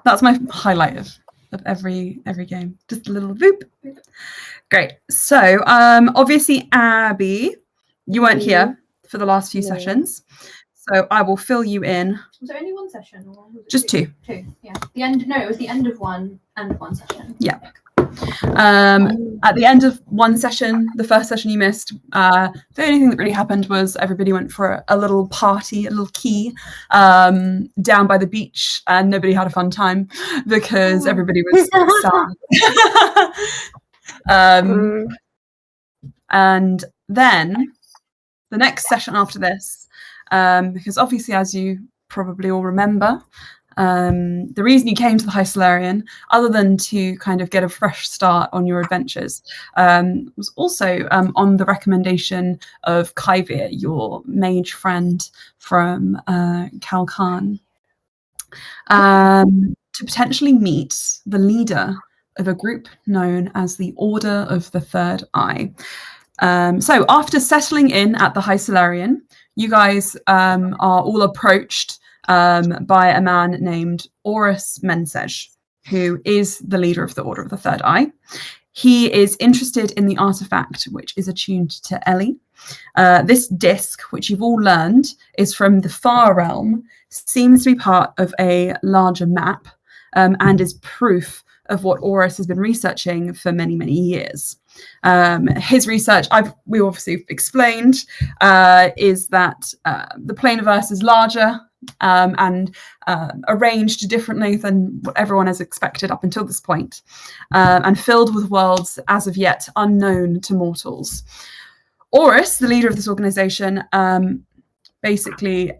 That's my highlight of every game. Just a little boop. Great. So obviously, Abby, you weren't here for the last few sessions. So I will fill you in. Was there only one session? Or was it Just two. Two, yeah. It was the end of one and one session. Yeah. At the end of one session, the first session you missed, the only thing that really happened was everybody went for a little party, a little key down by the beach, and nobody had a fun time because everybody was sad. And then the next session after this, because obviously, as you probably all remember, the reason you came to the High Solarian, other than to kind of get a fresh start on your adventures, was also on the recommendation of Kyvir, your mage friend from Kalkan, to potentially meet the leader of a group known as the Order of the Third Eye. So after settling in at the High Solarian, you guys are all approached by a man named Orus Mensej, who is the leader of the Order of the Third Eye. He is interested in the artifact which is attuned to Ellie. This disc, which you've all learned, is from the Far Realm, seems to be part of a larger map, and is proof of what Orus has been researching for many, many years. His research, we obviously explained, is that the planiverse is larger and arranged differently than what everyone has expected up until this point, and filled with worlds as of yet unknown to mortals. Orus, the leader of this organization, basically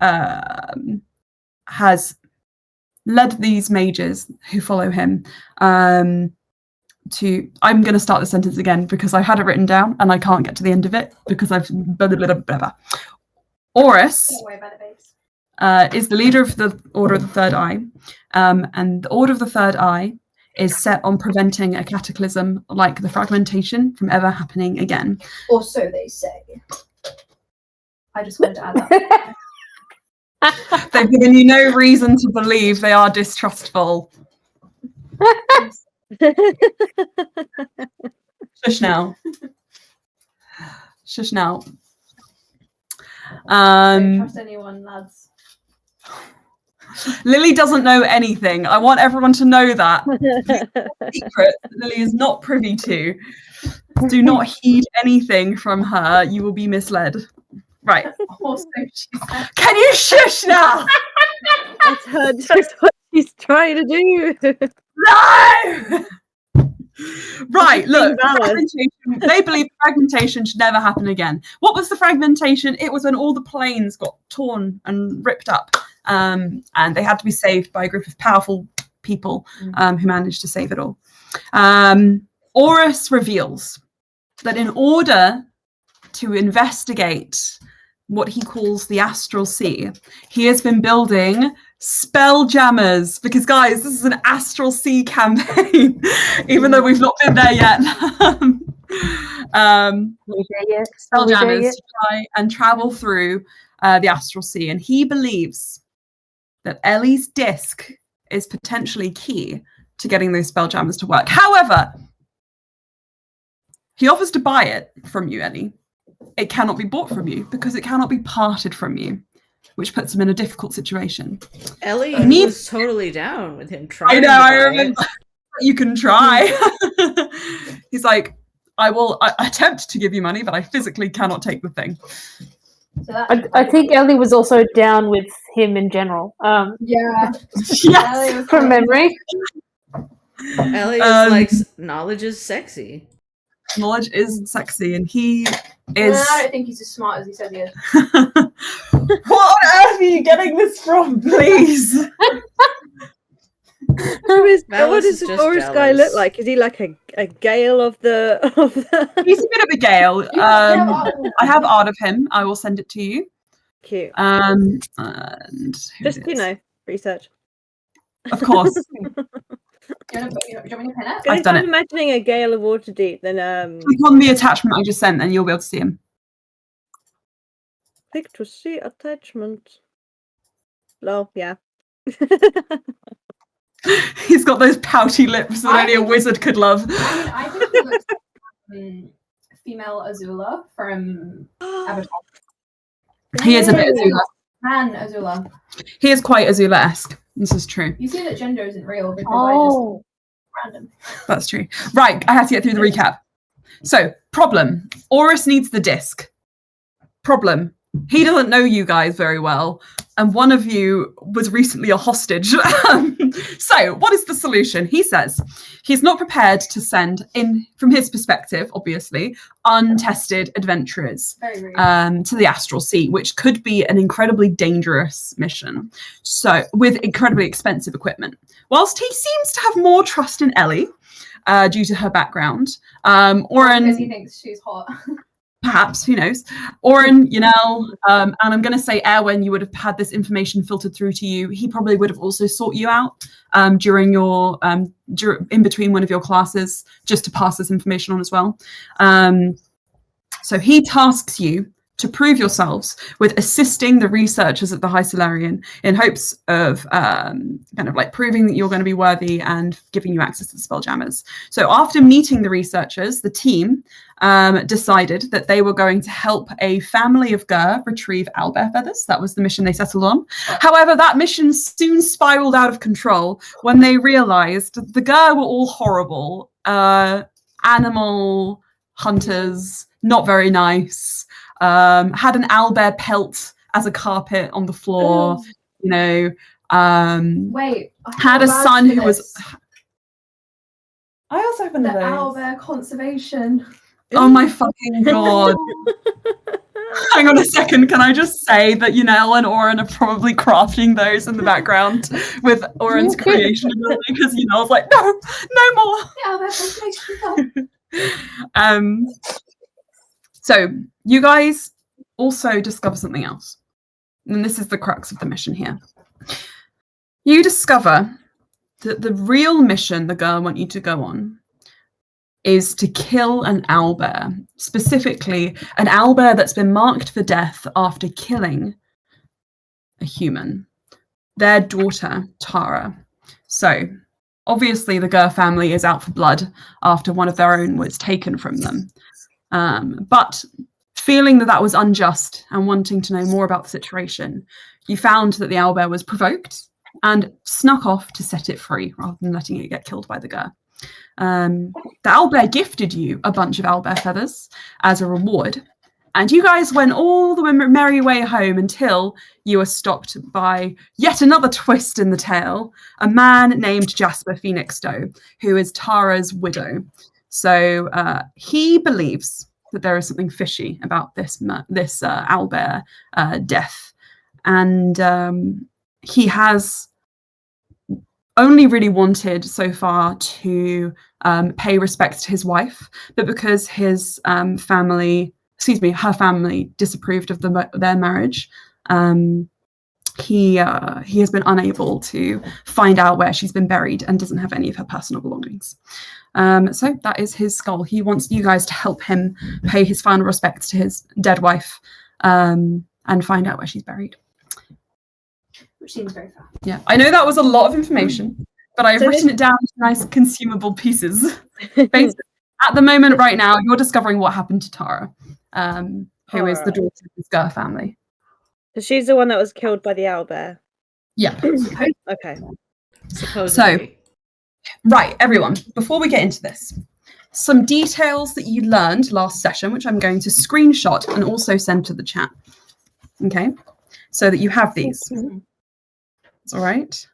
has led these mages who follow him to, I'm going to start the sentence again because I had it written down and I can't get to the end of it because I've blah, blah, blah, blah, blah. Orus is the leader of the Order of the Third Eye, and the Order of the Third Eye is set on preventing a cataclysm like the fragmentation from ever happening again. Or so they say. I just wanted to add that. They've given you no reason to believe they are distrustful. Shush now. Shush now. Don't trust anyone, lads. Lily doesn't know anything. I want everyone to know that. Secret Lily is not privy to. Do not heed anything from her. You will be misled. Right. Also, Can you shush now? That's her. That's what she's trying to do. No! Right, look, they believe fragmentation should never happen again. What was the fragmentation? It was when all the planes got torn and ripped up, and they had to be saved by a group of powerful people who managed to save it all. Orus reveals that in order to investigate what he calls the Astral Sea, he has been building spelljammers, because guys, this is an Astral Sea campaign, even though we've not been there yet. Spelljammers to try and travel through the Astral Sea, and he believes that Ellie's disc is potentially key to getting those spelljammers to work. However, he offers to buy it from you, Ellie. It cannot be bought from you because it cannot be parted from you, which puts him in a difficult situation. Ellie was totally down with him trying. I know, I remember. You can try. He's like, I will attempt to give you money, but I physically cannot take the thing. So I think Ellie was also down with him in general. Yeah. Yes. From memory. Ellie is like, knowledge is sexy. Knowledge is sexy, and he is... I don't think he's as smart as he says he is. What on earth are you getting this from, please? What does the Taurus guy look like? Is he like a Gale of the... He's a bit of a Gale. I have art of him. I will send it to you. Cute. And just, research. Of course. Do you want me to pin it? I've done it. I'm imagining a Gale of Waterdeep, then click on the attachment I just sent and you'll be able to see him. Click to see attachment. Oh, yeah. He's got those pouty lips that only a wizard could love. I think he looks like female Azula from Avatar. He is a bit Azula. Man Azula. He is quite Azula-esque. This is true. You see that gender isn't real because I just random. That's true. Right, I have to get through the recap. So, problem. Horus needs the disc. Problem. He doesn't know you guys very well, and one of you was recently a hostage. So, what is the solution? He says he's not prepared to send, in from his perspective, obviously, untested adventurers to the Astral Sea, which could be an incredibly dangerous mission. So, with incredibly expensive equipment. Whilst he seems to have more trust in Ellie, due to her background, Oren, because he thinks she's hot. Perhaps, who knows? Oren, Yanel, and I'm going to say Erwin, you would have had this information filtered through to you. He probably would have also sought you out during your, in between one of your classes, just to pass this information on as well. So he tasks you to prove yourselves with assisting the researchers at the High Solarian in hopes of kind of like proving that you're going to be worthy and giving you access to the Spelljammers. So after meeting the researchers, the team decided that they were going to help a family of Gur retrieve owlbear feathers. That was the mission they settled on. However, that mission soon spiraled out of control when they realized the Gur were all horrible, animal hunters, not very nice. Had an owlbear pelt as a carpet on the floor, you know. Wait, had a son who was. I also have the owlbear conservation. Oh my fucking god! Hang on a second. Can I just say that Yanel and Oren are probably crafting those in the background with Oren's creation because Yanel's like, no more. The owlbear conservation. So you guys also discover something else. And this is the crux of the mission here. You discover that the real mission the girl want you to go on is to kill an owlbear. Specifically, an owlbear that's been marked for death after killing a human. Their daughter, Tara. So, obviously the Gur family is out for blood after one of their own was taken from them. But feeling that was unjust and wanting to know more about the situation, you found that the owlbear was provoked and snuck off to set it free rather than letting it get killed by the Gur. The owlbear gifted you a bunch of owlbear feathers as a reward, and you guys went all the merry way home until you were stopped by yet another twist in the tale, a man named Jasper Phoenixdoe, who is Tara's widow. So he believes that there is something fishy about this owlbear death, and he has only really wanted so far to pay respects to his wife, but because his her family disapproved of their marriage, he has been unable to find out where she's been buried and doesn't have any of her personal belongings. So that is his goal. He wants you guys to help him pay his final respects to his dead wife and find out where she's buried. Which seems very fair. Yeah, I know that was a lot of information, but I've written it down into nice consumable pieces. Basically, at the moment right now, you're discovering what happened to Tara, who is the daughter of the Gur family. So she's the one that was killed by the owlbear? Yeah. Okay. Supposedly. So, right, everyone, before we get into this, some details that you learned last session, which I'm going to screenshot and also send to the chat. Okay, so that you have these. It's all right.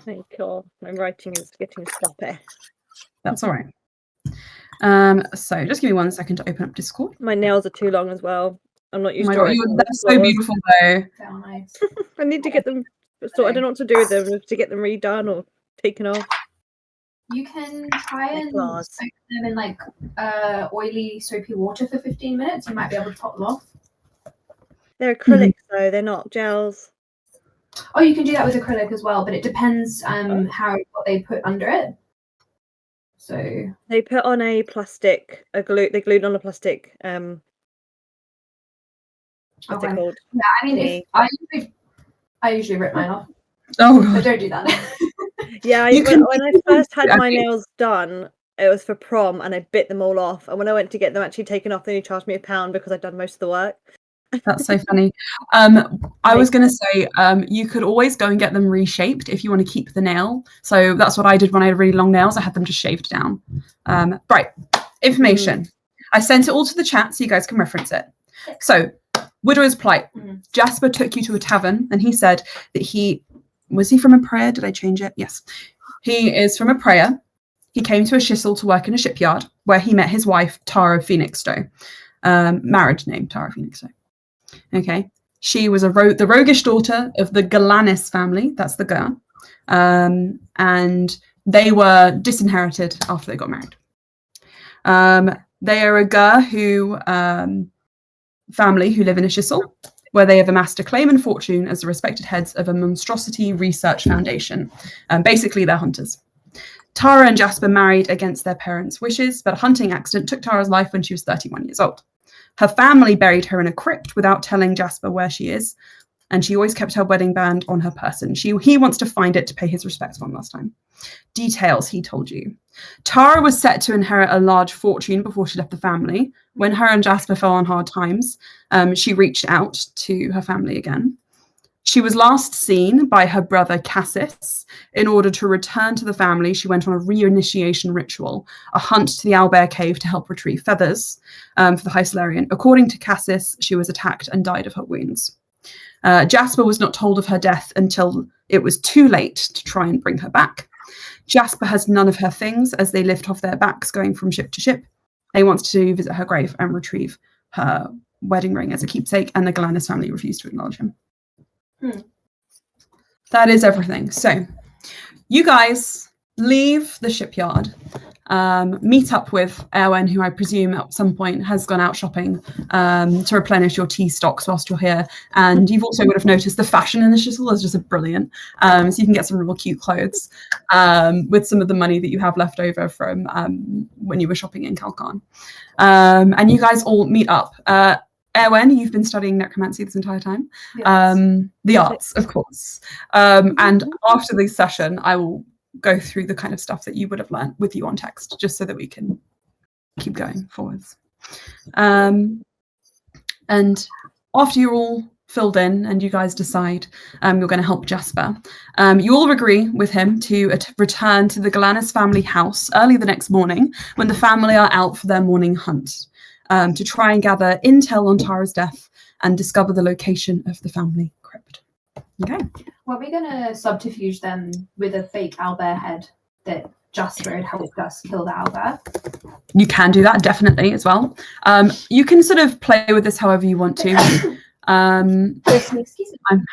Thank you. My writing is getting sloppy. That's all right. So just give me 1 second to open up Discord. My nails are too long as well. I'm not used Oh my to God, it. they're so beautiful though. Very nice. I need to get them. So I don't know what to do with them. To get them redone or taken off. You can try and Glass. soak them in like oily, soapy water for 15 minutes. You might be able to pop them off. They're acrylics though. They're not gels. Oh, you can do that with acrylic as well, but it depends what they put under it. So They put on a plastic, they glued on a plastic. What's it called? Yeah, I mean, I usually rip mine off. Oh But God. don't do that. Yeah, when I first had my nails done, it was for prom, and I bit them all off. And when I went to get them actually taken off, they only charged me £1 because I'd done most of the work. That's so funny. I was going to say, you could always go and get them reshaped if you want to keep the nail. So that's what I did when I had really long nails. I had them just shaved down. Right, information. I sent it all to the chat so you guys can reference it. So, Widow's Plight. Jasper took you to a tavern, and he said that was he from a prayer? Did I change it? Yes. He is from a prayer. He came to a shissel to work in a shipyard where he met his wife, Tara Phoenixstowe. Marriage name, Tara Phoenixstowe. Okay. She was the roguish daughter of the Galanis family. That's the girl. And they were disinherited after they got married. They are a family who live in a shissel, where they have amassed acclaim and fortune as the respected heads of a monstrosity research foundation. Basically, they're hunters. Tara and Jasper married against their parents' wishes, but a hunting accident took Tara's life when she was 31 years old. Her family buried her in a crypt without telling Jasper where she is, and she always kept her wedding band on her person. He wants to find it to pay his respects one last time. Details, he told you. Tara was set to inherit a large fortune before she left the family. When her and Jasper fell on hard times, she reached out to her family again. She was last seen by her brother Cassis. In order to return to the family, she went on a reinitiation ritual, a hunt to the Owlbear Cave to help retrieve feathers for the High Solarian. According to Cassis, she was attacked and died of her wounds. Jasper was not told of her death until it was too late to try and bring her back. Jasper has none of her things as they lift off their backs going from ship to ship. He wants to visit her grave and retrieve her wedding ring as a keepsake, and the Galanis family refused to acknowledge him. That is everything. So you guys leave the shipyard, meet up with Erwen, who I presume at some point has gone out shopping to replenish your tea stocks whilst you're here. And you've also would have noticed the fashion in the shuttle is just brilliant. So you can get some real cute clothes with some of the money that you have left over from when you were shopping in Kalkan. And you guys all meet up. Erwen, you've been studying necromancy this entire time. Yes. The arts, of course. And after this session, I will go through the kind of stuff that you would have learned with you on text, just so that we can keep going forwards. And after you're all filled in and you guys decide you're going to help Jasper, you all agree with him to return to the Galanis family house early the next morning when the family are out for their morning hunt. To try and gather intel on Tara's death and discover the location of the family crypt. Okay. Were we going to subterfuge them with a fake owlbear head that Jasper had helped us kill the owlbear? You can do that, definitely, as well. You can sort of play with this however you want to. I'm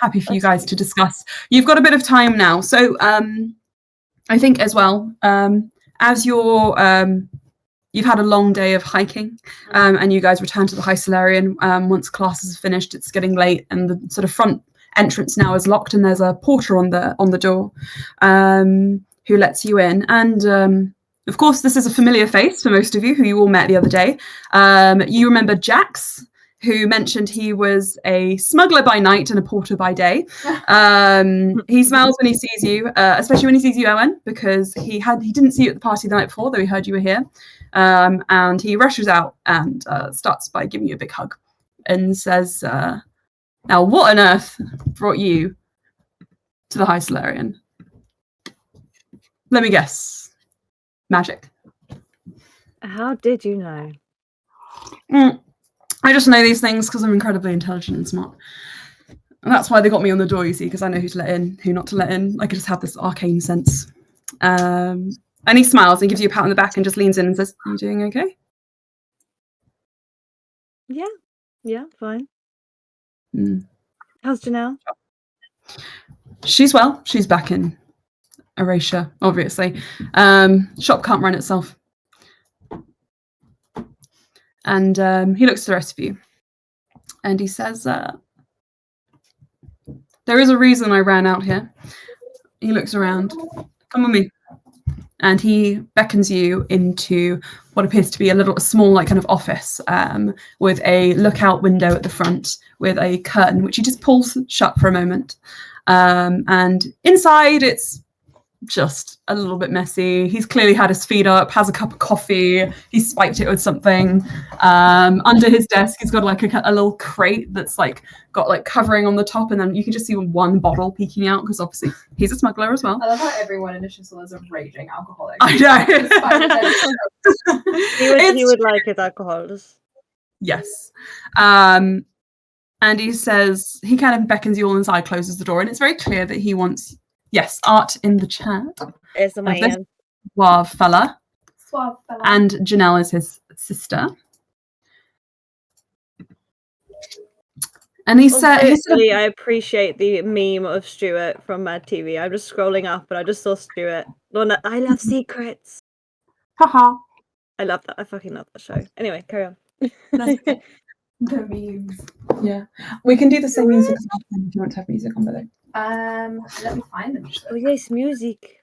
happy for you guys to discuss. You've got a bit of time now. So I think as well, as you're... You've had a long day of hiking, and you guys return to the High Solarian. Once classes are finished, it's getting late, and the sort of front entrance now is locked, and there's a porter on the door who lets you in. And of course, this is a familiar face for most of you who you all met the other day. You remember Jax, who mentioned he was a smuggler by night and a porter by day. He smiles when he sees you, especially when he sees you, Erwen, because he didn't see you at the party the night before, though he heard you were here. And he rushes out and starts by giving you a big hug and says, now what on earth brought you to the High Solarian? Let me guess. Magic. How did you know? I just know these things because I'm incredibly intelligent and smart. And that's why they got me on the door, you see, because I know who to let in, who not to let in. I could just have this arcane sense. And he smiles and gives you a pat on the back and just leans in and says, "Are you doing okay?" Yeah, fine. How's Janelle? She's well. She's back in Erasure, obviously. Shop can't run itself. And he looks at the rest of you and he says, there is a reason I ran out here. He looks around. Come with me. And he beckons you into what appears to be a small, like, kind of office with a lookout window at the front with a curtain, which he just pulls shut for a moment. And inside, it's just a little bit messy. He's clearly had his feet up, has a cup of coffee. He's spiked it with something. Under his desk, he's got like a little crate that's like got like covering on the top, and then you can just see one bottle peeking out because obviously he's a smuggler as well. I love how everyone in the Chisel is a raging alcoholic. I know. He would like his alcohol. Yes. And he says, he kind of beckons you all inside, closes the door, and it's very clear that he wants, yes, art in the chat. It's a man. Suave fella. Suave fella. And Janelle is his sister. And he said, I appreciate the meme of Stuart from Mad TV. I'm just scrolling up and I just saw Stuart. I love secrets. Haha. I love that. I fucking love that show. Anyway, carry on. Okay. The memes. Yeah. We can do the same music if you want to have music on with it. Let me find them. Oh yes, music.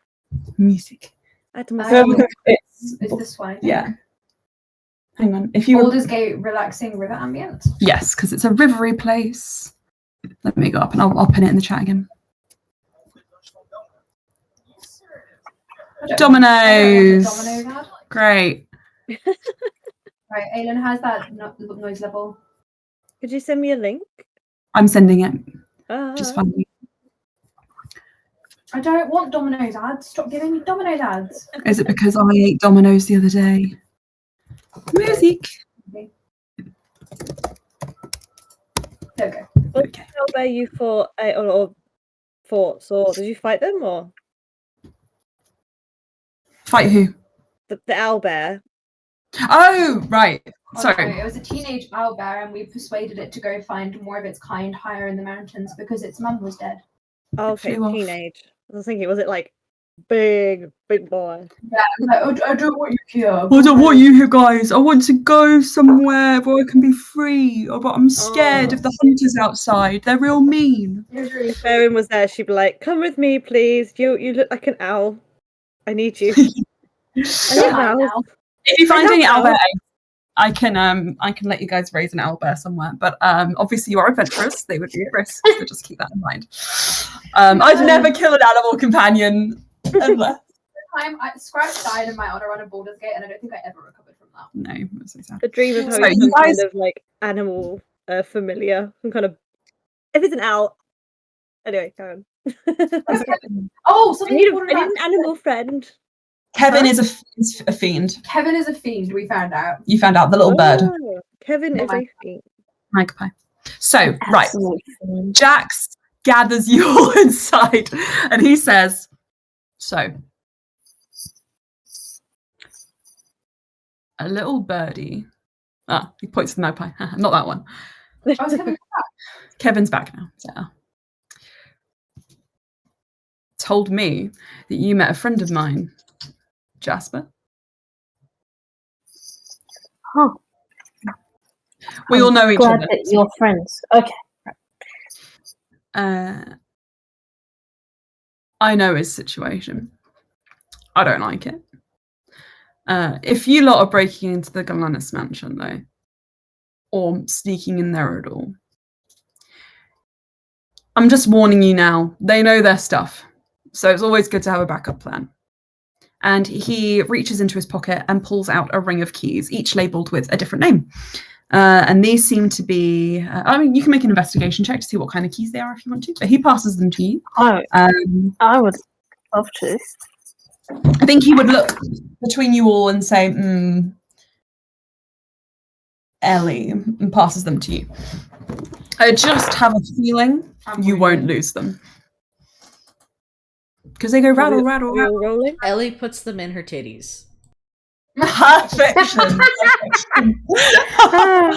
Music. Atmosphere. Is this one? Yeah. Hang on. If you Baldur's Gate relaxing river ambient. Yes, because it's a rivery place. Let me go up and I'll pin it in the chat again. Dominoes. Dominoes ad. Great. Right, Aylin has that noise level. Could you send me a link? I'm sending it. Just finding. I don't want Dominoes ads. Stop giving me Dominoes ads. Is it because I ate Dominoes the other day? Music. There we go. What where you fought or fought, or did you fight them or Fight who? the owlbear? Oh, right. Oh, Sorry. no, it was a teenage owlbear, and we persuaded it to go find more of its kind higher in the mountains because its mum was dead. Oh, okay, flew off. teenage. I was thinking, was it like big boy? Yeah, like, I don't want you here. I don't want you here, guys. I want to go somewhere where I can be free. Oh, but I'm scared of the hunters outside. They're real mean. If Erin was there, she'd be like, "Come with me, please. You look like an owl. I need you." I love owls. If you find any owls. owlbear, I can let you guys raise an owlbear somewhere. But obviously you are adventurous. They would be at risk, so just keep that in mind. I've never killed an animal companion unless. Scratch died in my honor on a Baldur's Gate, and I don't think I ever recovered from that. No, I'm so sad. The dream of So having you some guys- kind of like animal familiar, some kind of. If it's an owl. Anyway, carry on. Oh, I something need important about an animal friend. Kevin is a fiend. Kevin is a fiend. We found out. You found out, the little bird. Oh, Kevin is a fiend. Magpie. So, right. Absolutely fine. Jax gathers you all inside and he says, so, a little birdie. He points to the magpie. Not that one. I was coming back. Kevin's back now. So. Told me that you met a friend of mine, Jasper. Huh. We all know each Glad other. that you're friends. Okay. I know his situation. I don't like it. If you lot are breaking into the Galanis mansion, though, or sneaking in there at all, I'm just warning you now. They know their stuff. So it's always good to have a backup plan. And he reaches into his pocket and pulls out a ring of keys, each labeled with a different name. And these seem to be, you can make an investigation check to see what kind of keys they are if you want to, but he passes them to you. I would love to. I think he would look between you all and say, Ellie, and passes them to you. I just have a feeling you won't lose them. Because they go rattle, rattle, rattle. Rolling. Ellie puts them in her titties. Perfection. All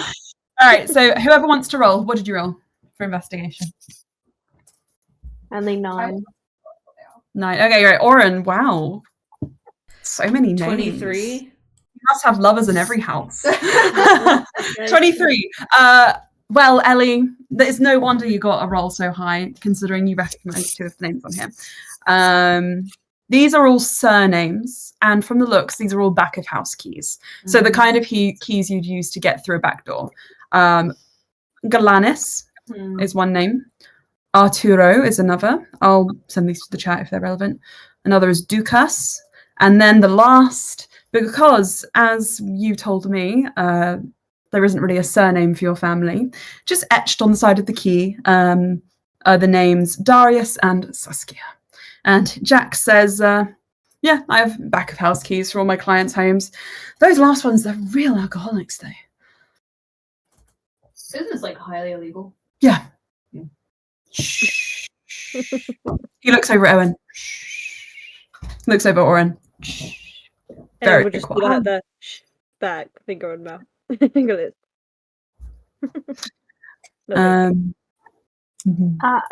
right, so whoever wants to roll, what did you roll for investigation? Only 9. 9. Okay, right. Oren, wow. So many names. 23. You must have lovers in every house. 23. Well, Ellie, it's no wonder you got a roll so high, considering you recognise 2 of the names on here. These are all surnames, and from the looks, these are all back of house keys. So the kind of keys you'd use to get through a back door. Galanis is one name. Arturo is another. I'll send these to the chat if they're relevant. another is Dukas, and then the last, because as you told me, there isn't really a surname for your family, just etched on the side of the key are the names Darius and Saskia. And Jack says, yeah, I have back of house keys for all my clients' homes. Those last ones, they're real alcoholics, though. Isn't this like highly illegal? Yeah. He looks over at Owen. Looks over at Oren. And we'll just do like the back finger on mouth. Finger lips.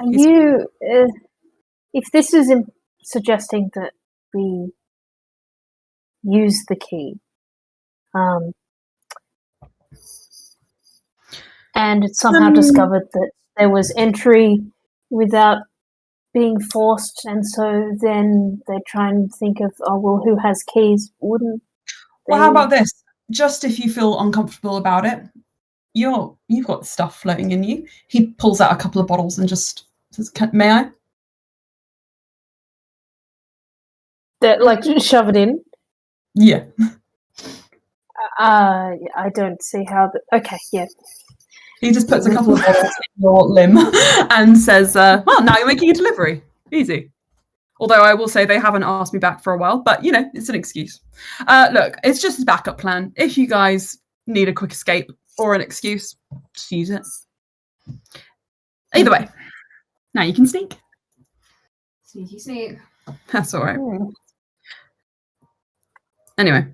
You, if this is suggesting that we use the key, and it's somehow discovered that there was entry without being forced, and so then they try and think of, oh well, who has keys? Wouldn't they? Well, how about this? Just if you feel uncomfortable about it, you've got stuff floating in you. He pulls out a couple of bottles and just says, "May I?" That like shove it in. Yeah. I don't see how. Okay, yeah. He just puts a couple of bottles in your limb and says, well, now you're making a delivery. Easy. Although I will say they haven't asked me back for a while, but, it's an excuse. Look, it's just a backup plan. If you guys need a quick escape or an excuse, just use it. Either way, now you can sneak. Sneaky sneak. That's all right. Anyway.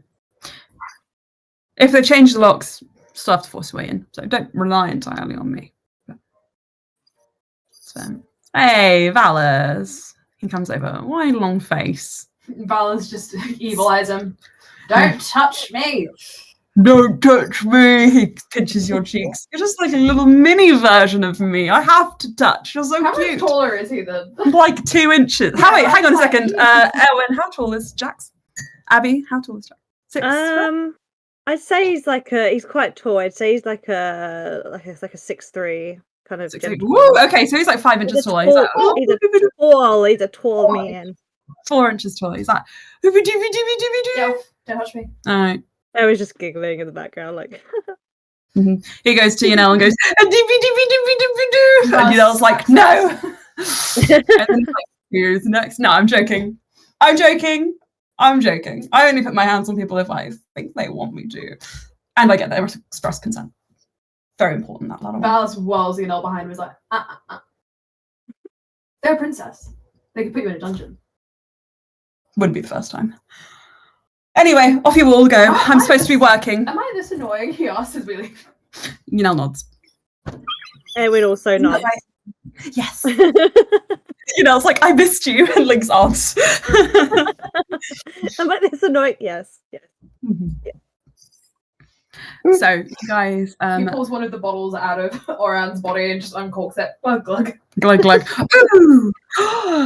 If they change the locks, still have to force your way in, so don't rely entirely on me. So, hey, Valors. He comes over, wide long face. Vala's just evil eyes him. Don't touch me. Don't touch me. He pinches your cheeks. You're just like a little mini version of me. I have to touch. You're so How cute. much taller is he then? Like 2 inches. Wait, hang on a second. Elwyn, how tall is Jax? Abby, how tall is Jax? 6 foot? I'd say he's he's quite tall. I'd say he's like a 6'3" kind of. Woo, okay, so he's like 5 inches tall. He's a tall man. 4 inches tall. He's like, Yeah, don't touch me. all right. I was just giggling in the background, like. He goes to Yanel and goes, and Yanel's like, no. And then he's like, who's next? No, I'm joking. I only put my hands on people if I think they want me to. And I get their express consent. Very important, that latter one. Valis whirls Yanel behind and was like, They're a princess. They could put you in a dungeon. Wouldn't be the first time. Anyway, off you all go. I'm supposed to be working. Am I this annoying? He asks as we leave. Yanel nods. Edwin also nods. Yes. Yanel's like, I missed you, and links arms. Am I this annoying? Yes. Mm-hmm. Yeah. So, you guys... he pulls one of the bottles out of Oran's body and just uncorks it. Glug, glug. Glug, glug. Ooh!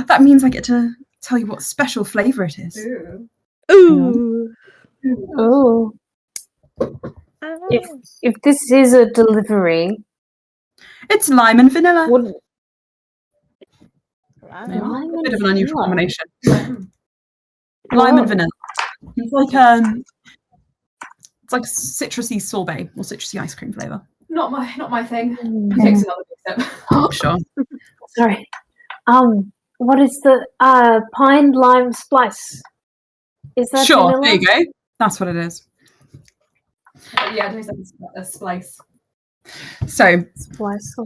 That means I get to tell you what special flavour it is. Ooh. Oh. If this is a delivery, it's lime and vanilla. Wow. A bit of an unusual combination. Lime and vanilla. It's like citrusy sorbet or citrusy ice cream flavour. Not my thing. Takes another big step. Sure. Sorry. What is the pine lime splice? Is that sure? vanilla? There you go. That's what it is. Yeah, it tastes like a splice. So Splice.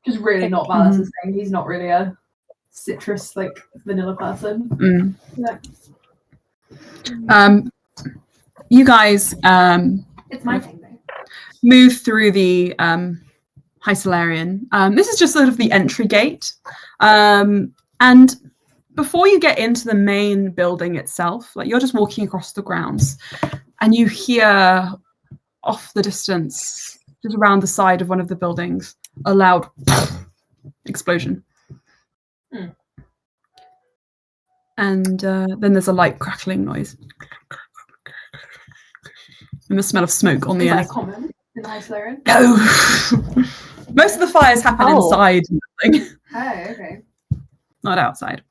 Just really not Valis' thing. He's not really a citrus vanilla person. Yeah. You guys it's my thing though. Move through the High Solarian. This is just sort of the entry gate. And before you get into the main building itself, you're just walking across the grounds and you hear off the distance, just around the side of one of the buildings, a loud explosion. And then there's a light crackling noise. And the smell of smoke on the air. Is that common in the High Solarian? No! Most of the fires happen inside the building. Oh, okay. Not outside.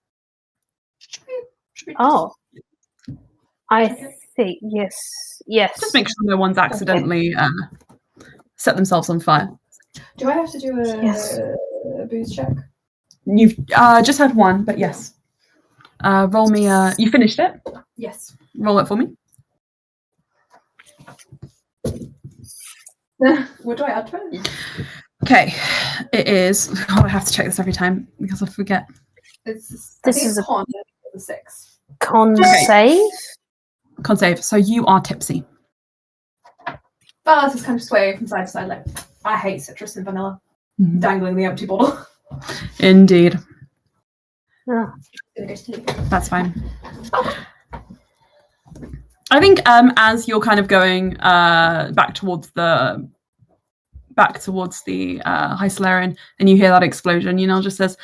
Oh, I think yes. Just make sure no one's accidentally set themselves on fire. Do I have to do a booze check? You've just had one, but yes. Roll me. You finished it. Yes. Roll it for me. What do I add to it? Okay, it is. Oh, I have to check this every time because I forget. This is a a con. 6. con Okay. save. Con save. So you are tipsy. But just kind of sway from side to side, like I hate citrus and vanilla. Mhm. Dangling the empty bottle. Indeed. Oh. That's fine. I think as you're kind of going back towards the High Solarian and you hear that explosion, Yunel just says,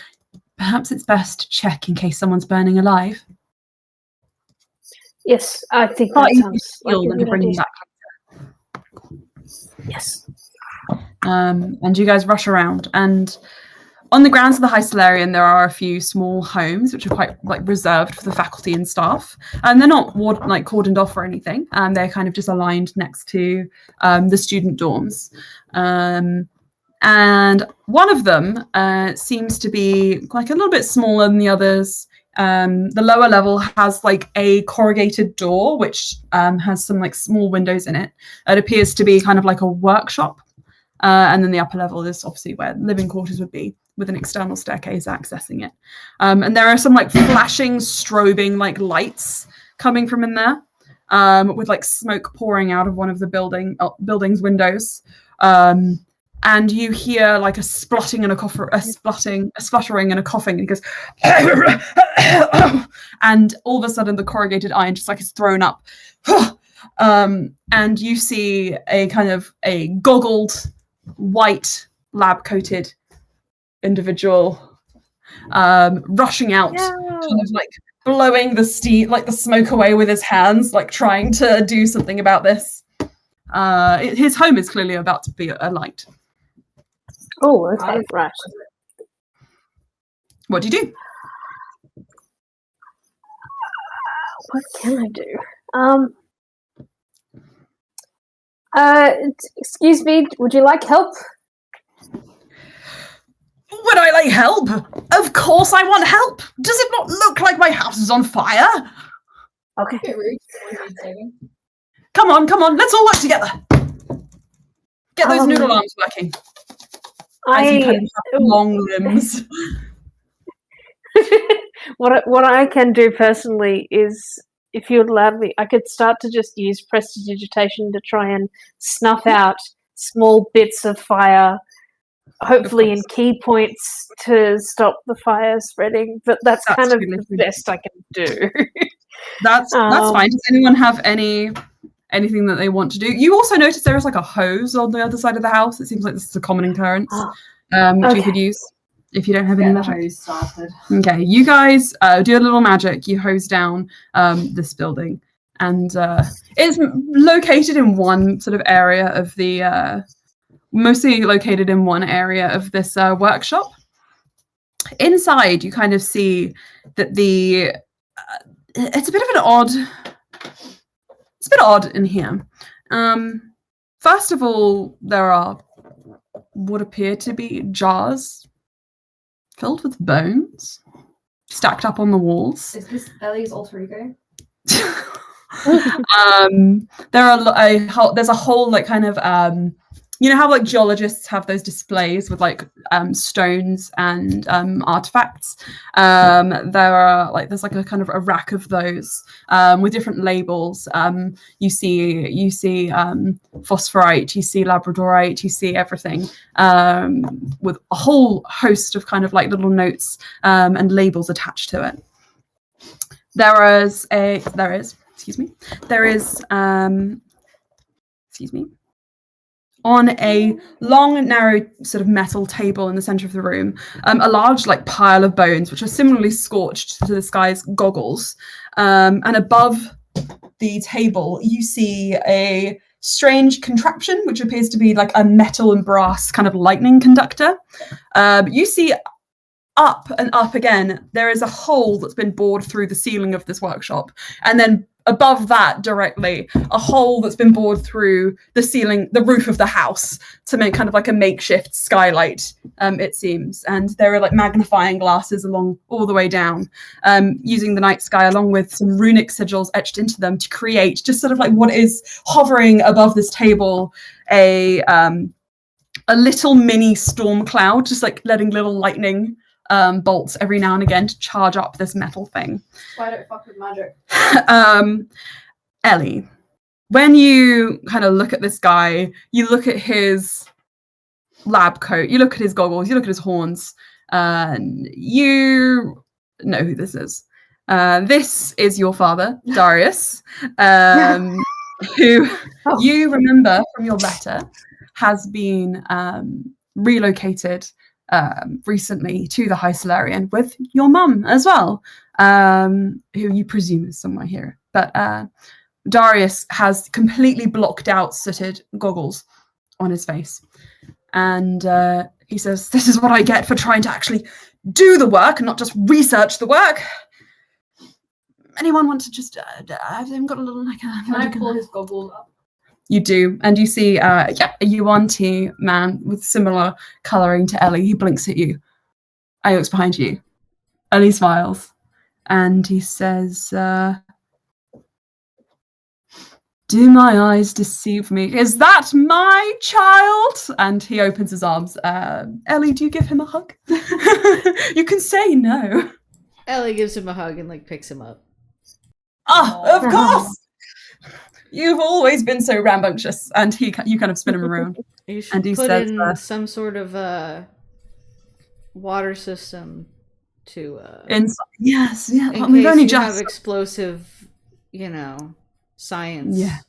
perhaps it's best to check in case someone's burning alive. Yes, I think Far that easier sounds to like kill a than to good bring them idea. back. Yes. And you guys rush around, and on the grounds of the High Solarian there are a few small homes which are quite like reserved for the faculty and staff, and they're not cordoned off or anything, and they're kind of just aligned next to the student dorms. And one of them seems to be like a little bit smaller than the others. The lower level has like a corrugated door which has some like small windows in it. It appears to be kind of like a workshop. And then the upper level is obviously where living quarters would be, with an external staircase accessing it. And there are some like flashing, strobing like lights coming from in there, with like smoke pouring out of one of the building's windows. And you hear like a splutting and a spluttering and a coughing. And he goes, and all of a sudden the corrugated iron just like is thrown up. And you see a kind of a goggled, white, lab-coated individual rushing out, kind of like blowing the steam, like the smoke away with his hands, like trying to do something about this. His home is clearly about to be alight. Oh, okay, right. What do you do? What can I do? Excuse me, would you like help? Would I like help? Of course I want help. Does it not look like my house is on fire? Okay. Come on, let's all work together. Get those noodle arms working. As you kind of have long limbs. What I can do personally is, if you would allow me, I could start to just use prestidigitation to try and snuff out small bits of fire, hopefully in key points to stop the fire spreading. But that's kind of the best I can do. That's fine. Does anyone have anything that they want to do? You also notice there is like a hose on the other side of the house. It seems like this is a common occurrence, which you could use if you don't have any magic. Hose started. Okay, you guys do a little magic. You hose down this building, and it's located in one sort of area of the, mostly located in one area of this workshop. Inside, you kind of see that it's a bit of an odd. It's a bit odd in here. First of all, there are what appear to be jars filled with bones stacked up on the walls. Is this Ellie's alter ego? There's a whole like kind of you know how like geologists have those displays with like stones and artifacts. There's like a kind of a rack of those with different labels. You see phosphorite, you see labradorite, you see everything with a whole host of kind of like little notes and labels attached to it. There is on a long, narrow sort of metal table in the center of the room, a large like pile of bones, which are similarly scorched to this guy's goggles. And above the table, you see a strange contraption, which appears to be like a metal and brass kind of lightning conductor. You see up and up again, there is a hole that's been bored through the ceiling of this workshop. And then above that directly, a hole that's been bored through the ceiling, the roof of the house, to make kind of like a makeshift skylight, it seems. And there are like magnifying glasses along all the way down, using the night sky along with some runic sigils etched into them to create just sort of like what is hovering above this table, a little mini storm cloud, just like letting little lightning bolts every now and again to charge up this metal thing. Why don't fuck with magic? Ellie, when you kind of look at this guy, you look at his lab coat, you look at his goggles, you look at his horns, you know who this is. This is your father, Darius, who you remember from your letter has been relocated recently to the High Solarian with your mum as well, who you presume is somewhere here. But Darius has completely blocked out sooted goggles on his face. And he says, "This is what I get for trying to actually do the work and not just research the work. Anyone want to just, I've got a little like a... Can I pull his goggles up? You do, and you see a Yuan-Ti man with similar colouring to Ellie. He blinks at you. I looks behind you. Ellie smiles, and he says, "Do my eyes deceive me? Is that my child?" And he opens his arms. Ellie, do you give him a hug? You can say no. Ellie gives him a hug and like picks him up. Of course. You've always been so rambunctious, and you kind of spin him around. You should And he put says, in some sort of water system to yes, yeah. in We've case only you just have explosive, science. Yeah.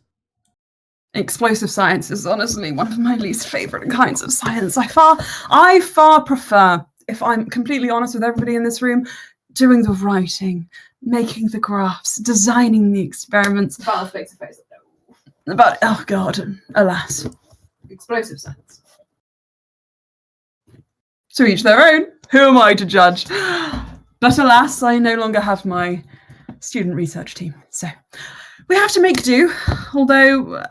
Explosive science is honestly one of my least favorite kinds of science. I far prefer, if I'm completely honest with everybody in this room, doing the writing, making the graphs, designing the experiments. Valve makes a face. But, oh God, alas. Explosive science. To each their own. Who am I to judge? But alas, I no longer have my student research team. So we have to make do. Although,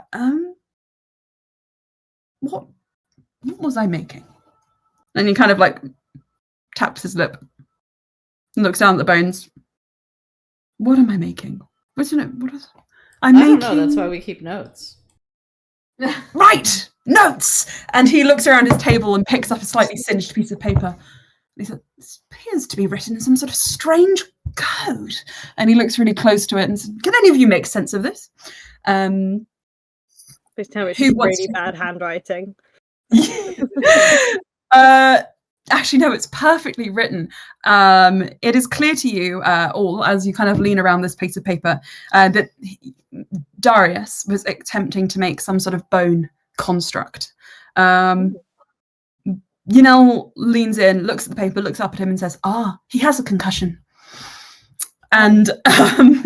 what was I making? And he kind of like taps his lip and looks down at the bones. What am I making? What is I don't know, that's why we keep notes. Right! Notes! And he looks around his table and picks up a slightly singed piece of paper. He said, "This appears to be written in some sort of strange code." And he looks really close to it and said, "Can any of you make sense of this?" Please tell me it's really bad handwriting. Actually, no, it's perfectly written. It is clear to you all, as you kind of lean around this piece of paper, that Darius was attempting to make some sort of bone construct. Yunel leans in, looks at the paper, looks up at him and says, he has a concussion. And and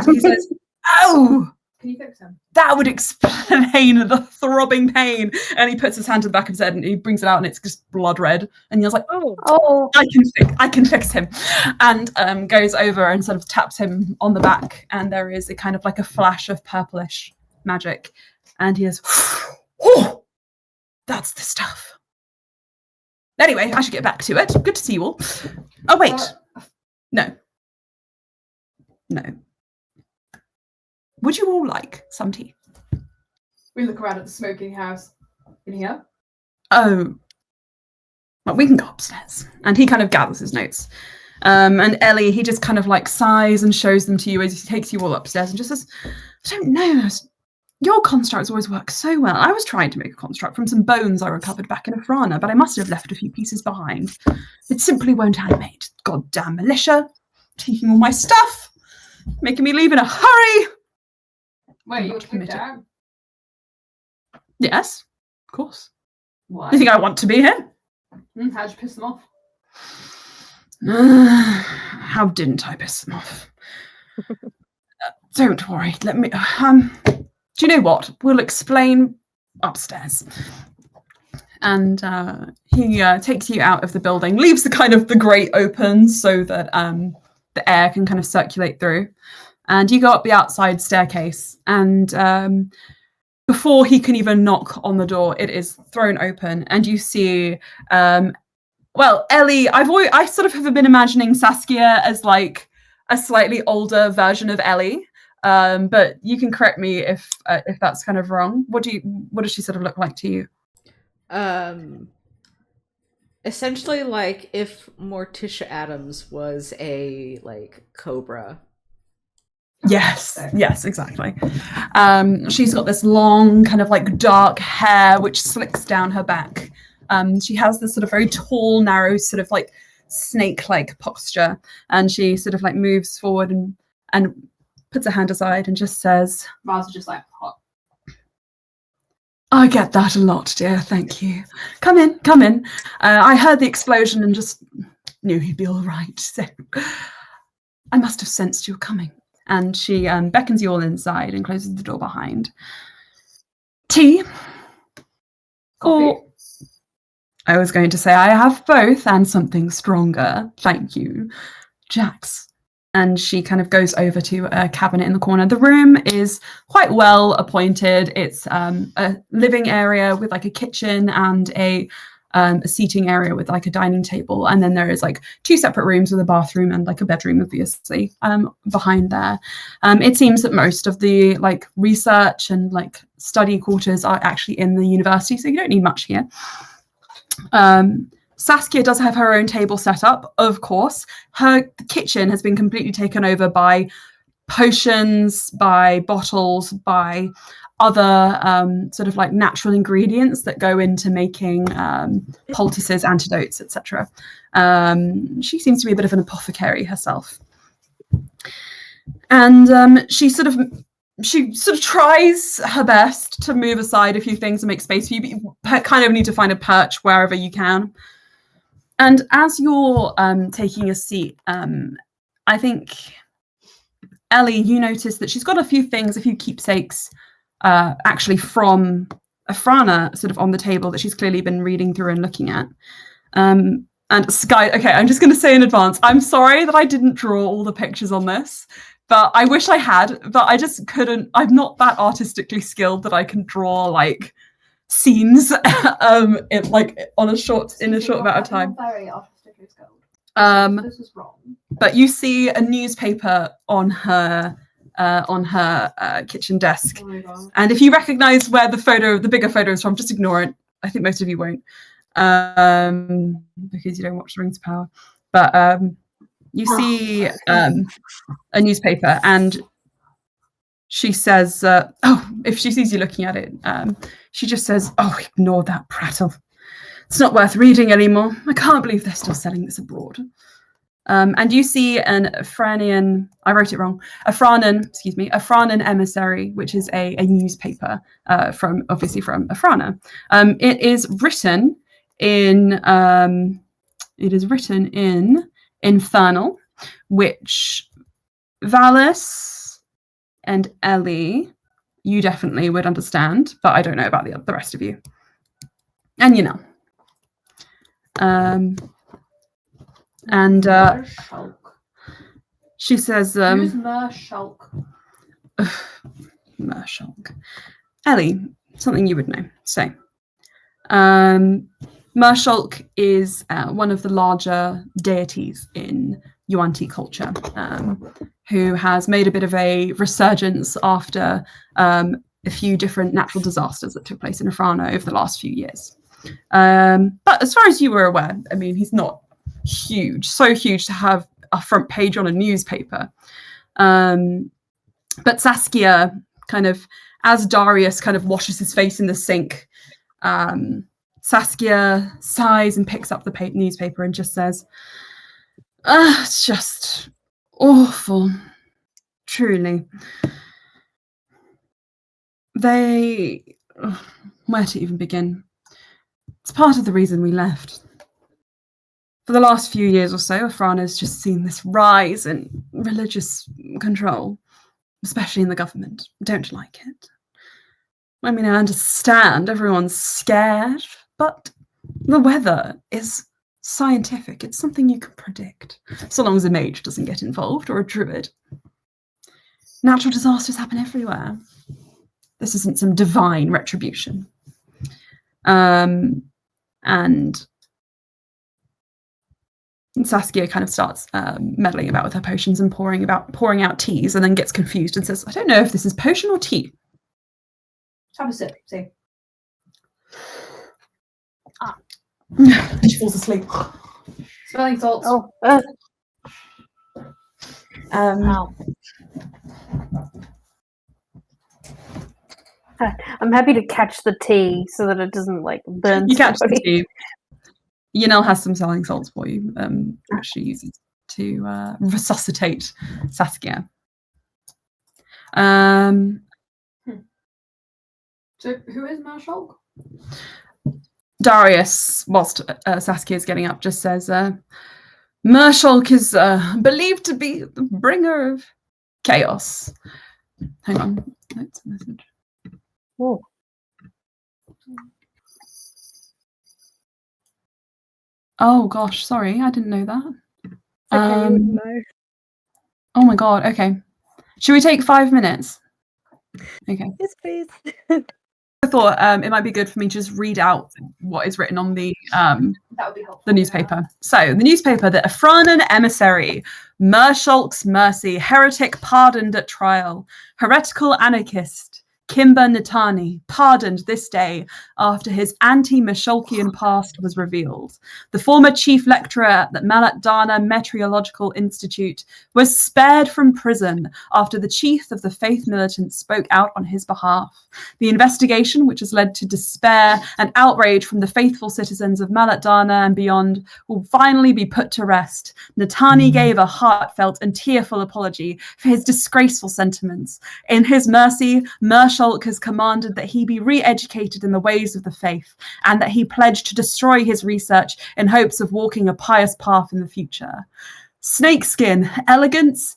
he says, "Oh! Can you fix him?" That would explain the throbbing pain." And he puts his hand to the back of his head and he brings it out and it's just blood red. And he was like, "Oh, I can fix him." And goes over and sort of taps him on the back. And there is a kind of like a flash of purplish magic. And he is, "Oh, that's the stuff." Anyway, I should get back to it. Good to see you all. Oh, wait. No. Would you all like some tea? We look around at the smoking house. In here? Oh. Well, we can go upstairs. And he kind of gathers his notes. And Ellie, he just kind of like sighs and shows them to you as he takes you all upstairs and just says, "I don't know. Your constructs always work so well. I was trying to make a construct from some bones I recovered back in Afrana, but I must have left a few pieces behind. It simply won't animate. Goddamn militia. Taking all my stuff. Making me leave in a hurry." Wait, you were kicked out? Yes, of course. Why? You think I want to be here? How'd you piss them off? How didn't I piss them off? Don't worry. Let me... do you know what? We'll explain upstairs. And he takes you out of the building, leaves the grate open so that the air can kind of circulate through. And you go up the outside staircase, and before he can even knock on the door, it is thrown open, and you see, Ellie. I sort of have been imagining Saskia as like a slightly older version of Ellie, but you can correct me if that's kind of wrong. What does she sort of look like to you? Essentially, like if Morticia Adams was a cobra. Yes, exactly. She's got this long kind of dark hair which slicks down her back. She has this sort of very tall, narrow, sort of snake-like posture, and she sort of moves forward and puts her hand aside and just says, Rather just hot. I get that a lot, dear, thank you. Come in. I heard the explosion and just knew he'd be all right, so I must have sensed you were coming. And she beckons you all inside and closes the door behind. Tea? Coffee? Or, I was going to say I have both and something stronger, thank you. Jax. And she kind of goes over to a cabinet in the corner. The room is quite well appointed. It's a living area with a kitchen and a seating area with a dining table. And then there is two separate rooms with a bathroom and a bedroom, obviously, behind there. It seems that most of the research and study quarters are actually in the university, so you don't need much here. Saskia does have her own table set up, of course. Her kitchen has been completely taken over by potions, by bottles, by other sort of natural ingredients that go into making poultices, antidotes, etc. She seems to be a bit of an apothecary herself. And she sort of tries her best to move aside a few things and make space for you, but you kind of need to find a perch wherever you can. And as you're taking a seat, I think, Ellie, you notice that she's got a few keepsakes, actually from Afrana, sort of on the table that she's clearly been reading through and looking at. And Sky, okay, I'm just going to say in advance, I'm sorry that I didn't draw all the pictures on this, but I wish I had, but I just couldn't. I'm not that artistically skilled that I can draw scenes in a short amount of time. Very artistically skilled. This is wrong. But you see a newspaper on her kitchen desk, Oh my God. and if you recognise where the bigger photo is from, just ignore it. I think most of you won't, because you don't watch The Rings of Power. But you see a newspaper, and she says, if she sees you looking at it, she just says, ignore that prattle. It's not worth reading anymore. I can't believe they're still selling this abroad. And you see an Afranan emissary, which is a newspaper from Afrana. It is written in Infernal, which Valis and Ellie, you definitely would understand, but I don't know about the rest of you. And Mershulk. she says, Who's Mershulk? Mershulk. Ellie, something you would know. So, Mershulk is one of the larger deities in Yuan-Ti culture, who has made a bit of a resurgence after a few different natural disasters that took place in Afrana over the last few years. But as far as you were aware, I mean, he's not huge, so huge to have a front page on a newspaper. But Saskia, kind of, as Darius kind of washes his face in the sink, Saskia sighs and picks up the newspaper and just says, it's just awful, truly. Where to even begin? It's part of the reason we left. For the last few years or so, Afrana's just seen this rise in religious control, especially in the government. Don't like it. I mean, I understand everyone's scared, but The weather is scientific. It's something you can predict, so long as a mage doesn't get involved or a druid. Natural disasters happen everywhere. This isn't some divine retribution. And Saskia kind of starts meddling about with her potions and pouring out teas, and then gets confused and says, "I don't know if this is potion or tea." Have a sip. See. She falls asleep. Smelling salts. Oh, wow. I'm happy to catch the tea so that it doesn't like burn. You catch the somebody. tea. Yanel has some smelling salts for you, which she uses to resuscitate Saskia. So who is Marshall? Darius, whilst Saskia is getting up, just says, Mershulk is believed to be the bringer of chaos. Hang on. That's a message. Oh. Oh gosh, sorry, I didn't know that. Okay, you wouldn't know. Oh my god, okay. Should we take 5 minutes? Okay. Yes, please. I thought it might be good for me to just read out what is written on the That would be helpful. the newspaper. So the newspaper, the Afranan emissary, Mershulk's mercy, heretic pardoned at trial, heretical anarchist, Kimber Natani, pardoned this day after his anti-Meshulkian past was revealed. The former chief lecturer at the Malat Dana Meteorological Institute was spared from prison after the chief of the faith militants spoke out on his behalf. The investigation, which has led to despair and outrage from the faithful citizens of Malat Dana and beyond, will finally be put to rest. Natani gave a heartfelt and tearful apology for his disgraceful sentiments. In his mercy, Mershulk has commanded that he be re-educated in the ways of the faith, and that he pledged to destroy his research in hopes of walking a pious path in the future. Snakeskin elegance,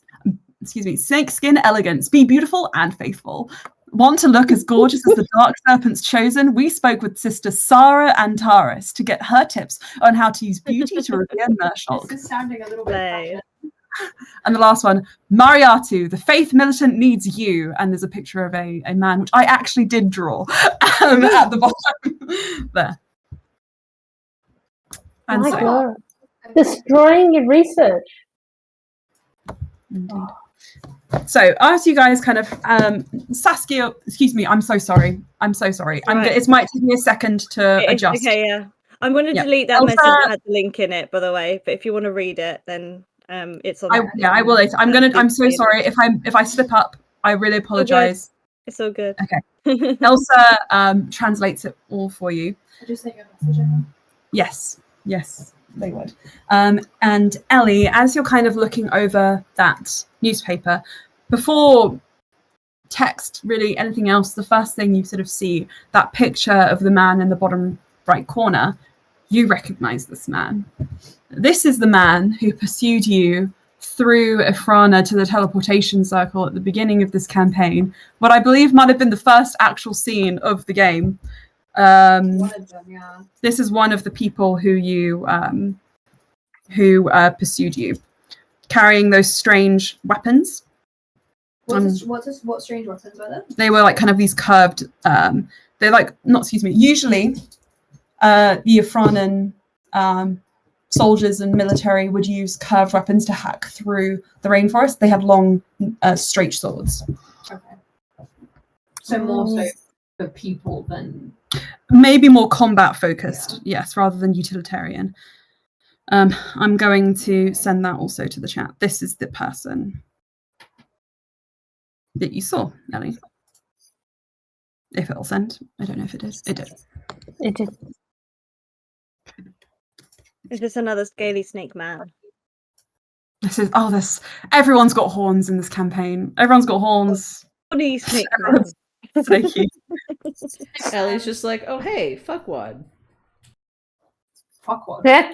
be beautiful and faithful. Want to look as gorgeous as the Dark Serpent's chosen? We spoke with Sister Sarah Antares to get her tips on how to use beauty to revere Mershulk. This is sounding a little bit fashion. And the last one, Mariatu, the faith militant needs you. And there's a picture of a man, which I actually did draw at the bottom there. And My so, God. Destroying your research. indeed. So as you guys kind of, Saskia, excuse me, I'm so sorry. Right. It might take me a second to adjust. Okay, yeah. I'm going to Yeah. delete that Elsa- message that had the link in it, by the way. But if you want to read it, then it's on. I will later. I'm so sorry if I slip up. I really apologize. It's all good. Okay. Elsa translates it all for you. I just sent you a message. Yes, they would. And Ellie, as you're kind of looking over that newspaper, before text, really anything else, the first thing you sort of see, that picture of the man in the bottom right corner, you recognize this man. This is the man who pursued you through Efrana to the teleportation circle at the beginning of this campaign, what I believe might have been the first actual scene of the game. One of them, yeah. This is one of the people who pursued you, carrying those strange weapons. What strange weapons were there? They were like kind of these curved. They're like Usually, the Efranan soldiers and military would use curved weapons to hack through the rainforest. They had long, straight swords. Okay. So more so for people than Maybe more combat focused, yes, rather than utilitarian. I'm going to send that also to the chat. This is the person that you saw, Ellie. If it'll send. I don't know if it is. It did. It did. Is this another scaly snake man? This everyone's got horns in this campaign. Everyone's got horns. Body snake man. Snaky. Ellie's just like, oh hey, fuckwad. fuck one. Yeah.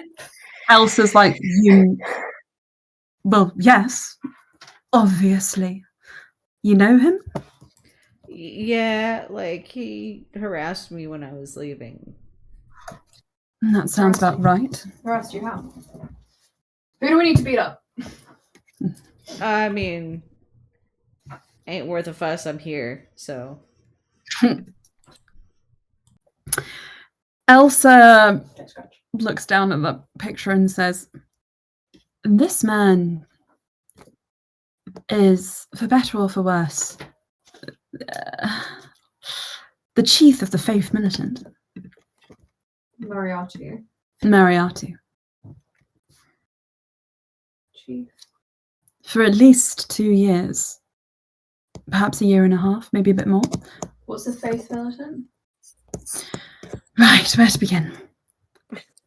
Elsa's like, you. Well, yes, obviously. You know him? Yeah, like he harassed me when I was leaving. That sounds about right. Where else do you have? Who do we need to beat up? I mean, ain't worth a fuss. I'm here, so. Elsa looks down at the picture and says, "This man is, for better or for worse, the chief of the faith militant, Moriarty. Moriarty. Chief. For at least 2 years, perhaps a year and a half, maybe a bit more." What's the faith militant? Right, where to begin?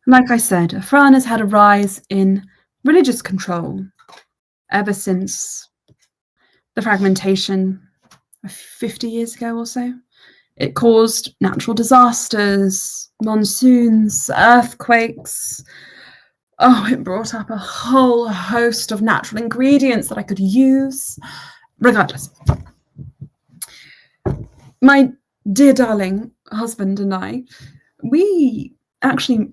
Like I said, Fran has had a rise in religious control ever since the fragmentation of 50 years ago or so. It caused natural disasters, monsoons, earthquakes. Oh, it brought up a whole host of natural ingredients that I could use. Regardless, my dear darling husband and I, we actually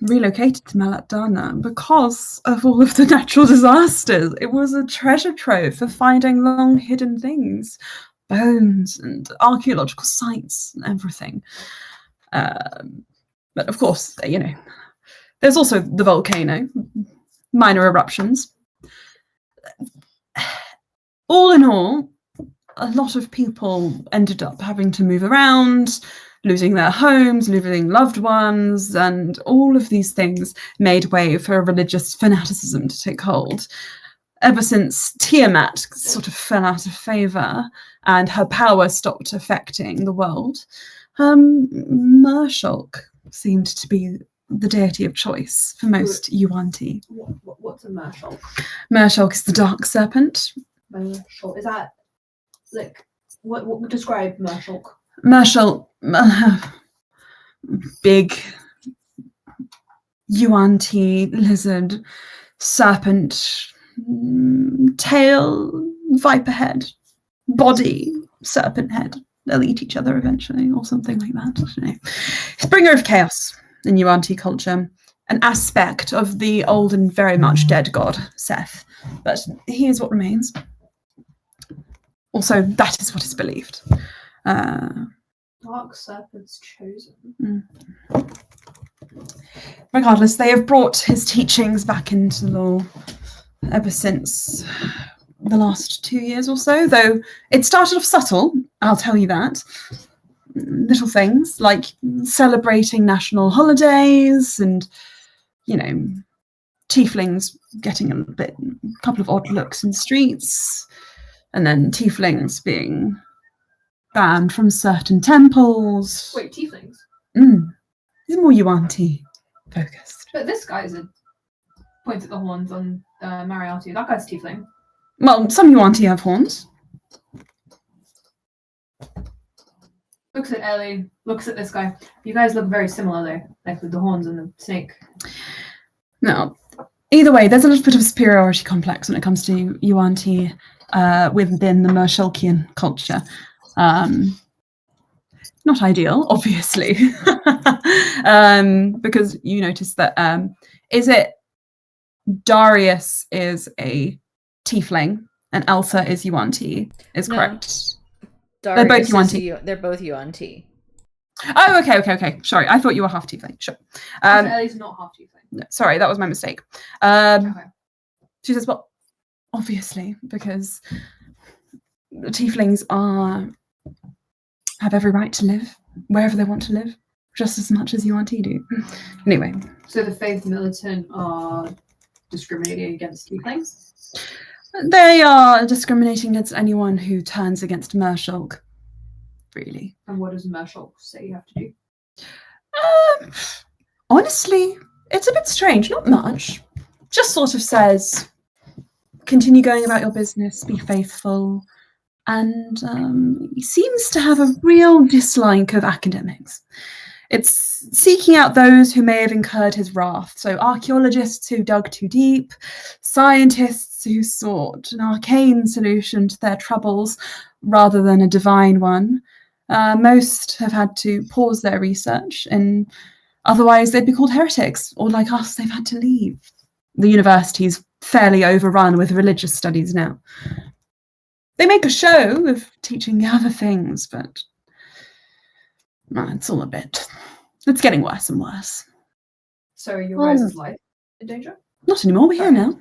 relocated to Malatdana because of all of the natural disasters. It was a treasure trove for finding long hidden things, bones and archaeological sites and everything. But of course, you know, there's also the volcano, minor eruptions. All in all, a lot of people ended up having to move around, losing their homes, losing loved ones, and all of these things made way for religious fanaticism to take hold. Ever since Tiamat sort of fell out of favour and her power stopped affecting the world, Mershulk seemed to be the deity of choice for most Yuan-Ti. What's a Mershulk? Mershulk is the dark serpent. Mershulk. Is that like what describe Mershulk? Mershulk, big Yuan-Ti lizard, serpent, tail, viper head, body, serpent head. They'll eat each other eventually, or something like that. You know. Bringer of chaos in Yuan-Ti culture, an aspect of the old and very much dead god Seth, but he is what remains. Also, that is what is believed. Dark serpent's chosen. Regardless, they have brought his teachings back into law ever since the last 2 years or so, though it started off subtle, I'll tell you that. Little things like celebrating national holidays and, you know, tieflings getting a couple of odd looks in the streets, and then tieflings being banned from certain temples. Wait, tieflings? He's more Yuan-Ti focused. But this guy's points at the horns on Moriarty. That guy's tiefling. Well, some Yuan-Ti have horns. Looks at Ellie, looks at this guy. You guys look very similar though, like with the horns and the snake. No. Either way, there's a little bit of a superiority complex when it comes to Yuan-Ti within the Mershulkian culture. Not ideal, obviously, because you notice that is it Darius is a tiefling and Elsa is Yuan-Ti, is correct? Darius They're both Yuan-Ti. They're both Yuan-Ti. Oh, okay. Sorry, I thought you were half tiefling. Sure. Ellie's not half tiefling. No, sorry, that was my mistake. Okay. She says, well, obviously, because the tieflings have every right to live wherever they want to live, just as much as Yuan-Ti do. Anyway. So the faith militant are discriminating against tieflings? They are discriminating against anyone who turns against Mershulk, really. And what does Mershulk say you have to do? Honestly, it's a bit strange, not much. Just sort of says, continue going about your business, be faithful, and he seems to have a real dislike of academics. It's seeking out those who may have incurred his wrath. So archaeologists who dug too deep, scientists who sought an arcane solution to their troubles rather than a divine one. Most have had to pause their research in Otherwise, they'd be called heretics, or like us, they've had to leave. The university's fairly overrun with religious studies now. They make a show of teaching other things, but it's all a bit... It's getting worse and worse. So your guys' life in danger? Not anymore, we're here now.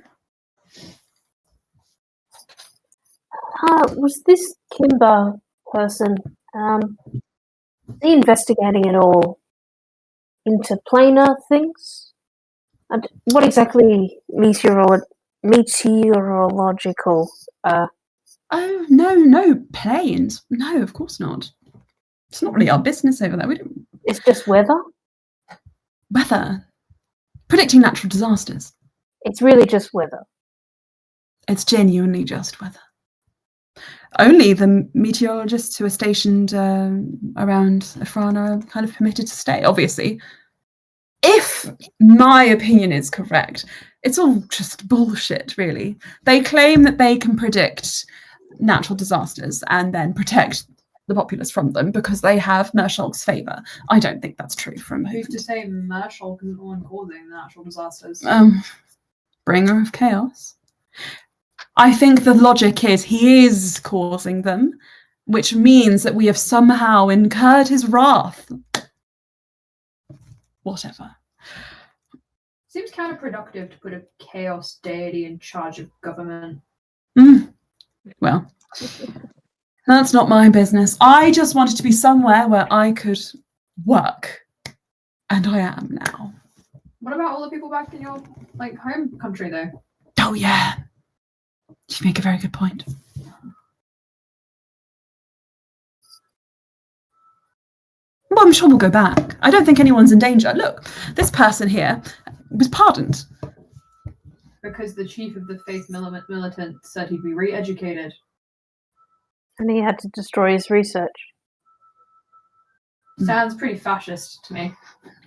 Was this Kimber person investigating at all into planar things? And what exactly meteorological? Oh, no planes. No, of course not. It's not really our business over there. We don't... It's just weather? Weather. Predicting natural disasters. It's really just weather. It's genuinely just weather. Only the meteorologists who are stationed around Afrana are kind of permitted to stay, obviously. If my opinion is correct, it's all just bullshit, really. They claim that they can predict natural disasters and then protect the populace from them because they have Merschalk's favour. I don't think that's true from Who's to say Merschalk isn't the one causing the natural disasters? Bringer of chaos. I think the logic is he is causing them, which means that we have somehow incurred his wrath. Whatever. Seems counterproductive to put a chaos deity in charge of government. Well, that's not my business. I just wanted to be somewhere where I could work. And I am now. What about all the people back in your home country though? Oh yeah. You make a very good point. Well, I'm sure we'll go back. I don't think anyone's in danger. Look, this person here was pardoned. Because the chief of the faith militant said he'd be re-educated. And he had to destroy his research. Sounds pretty fascist to me.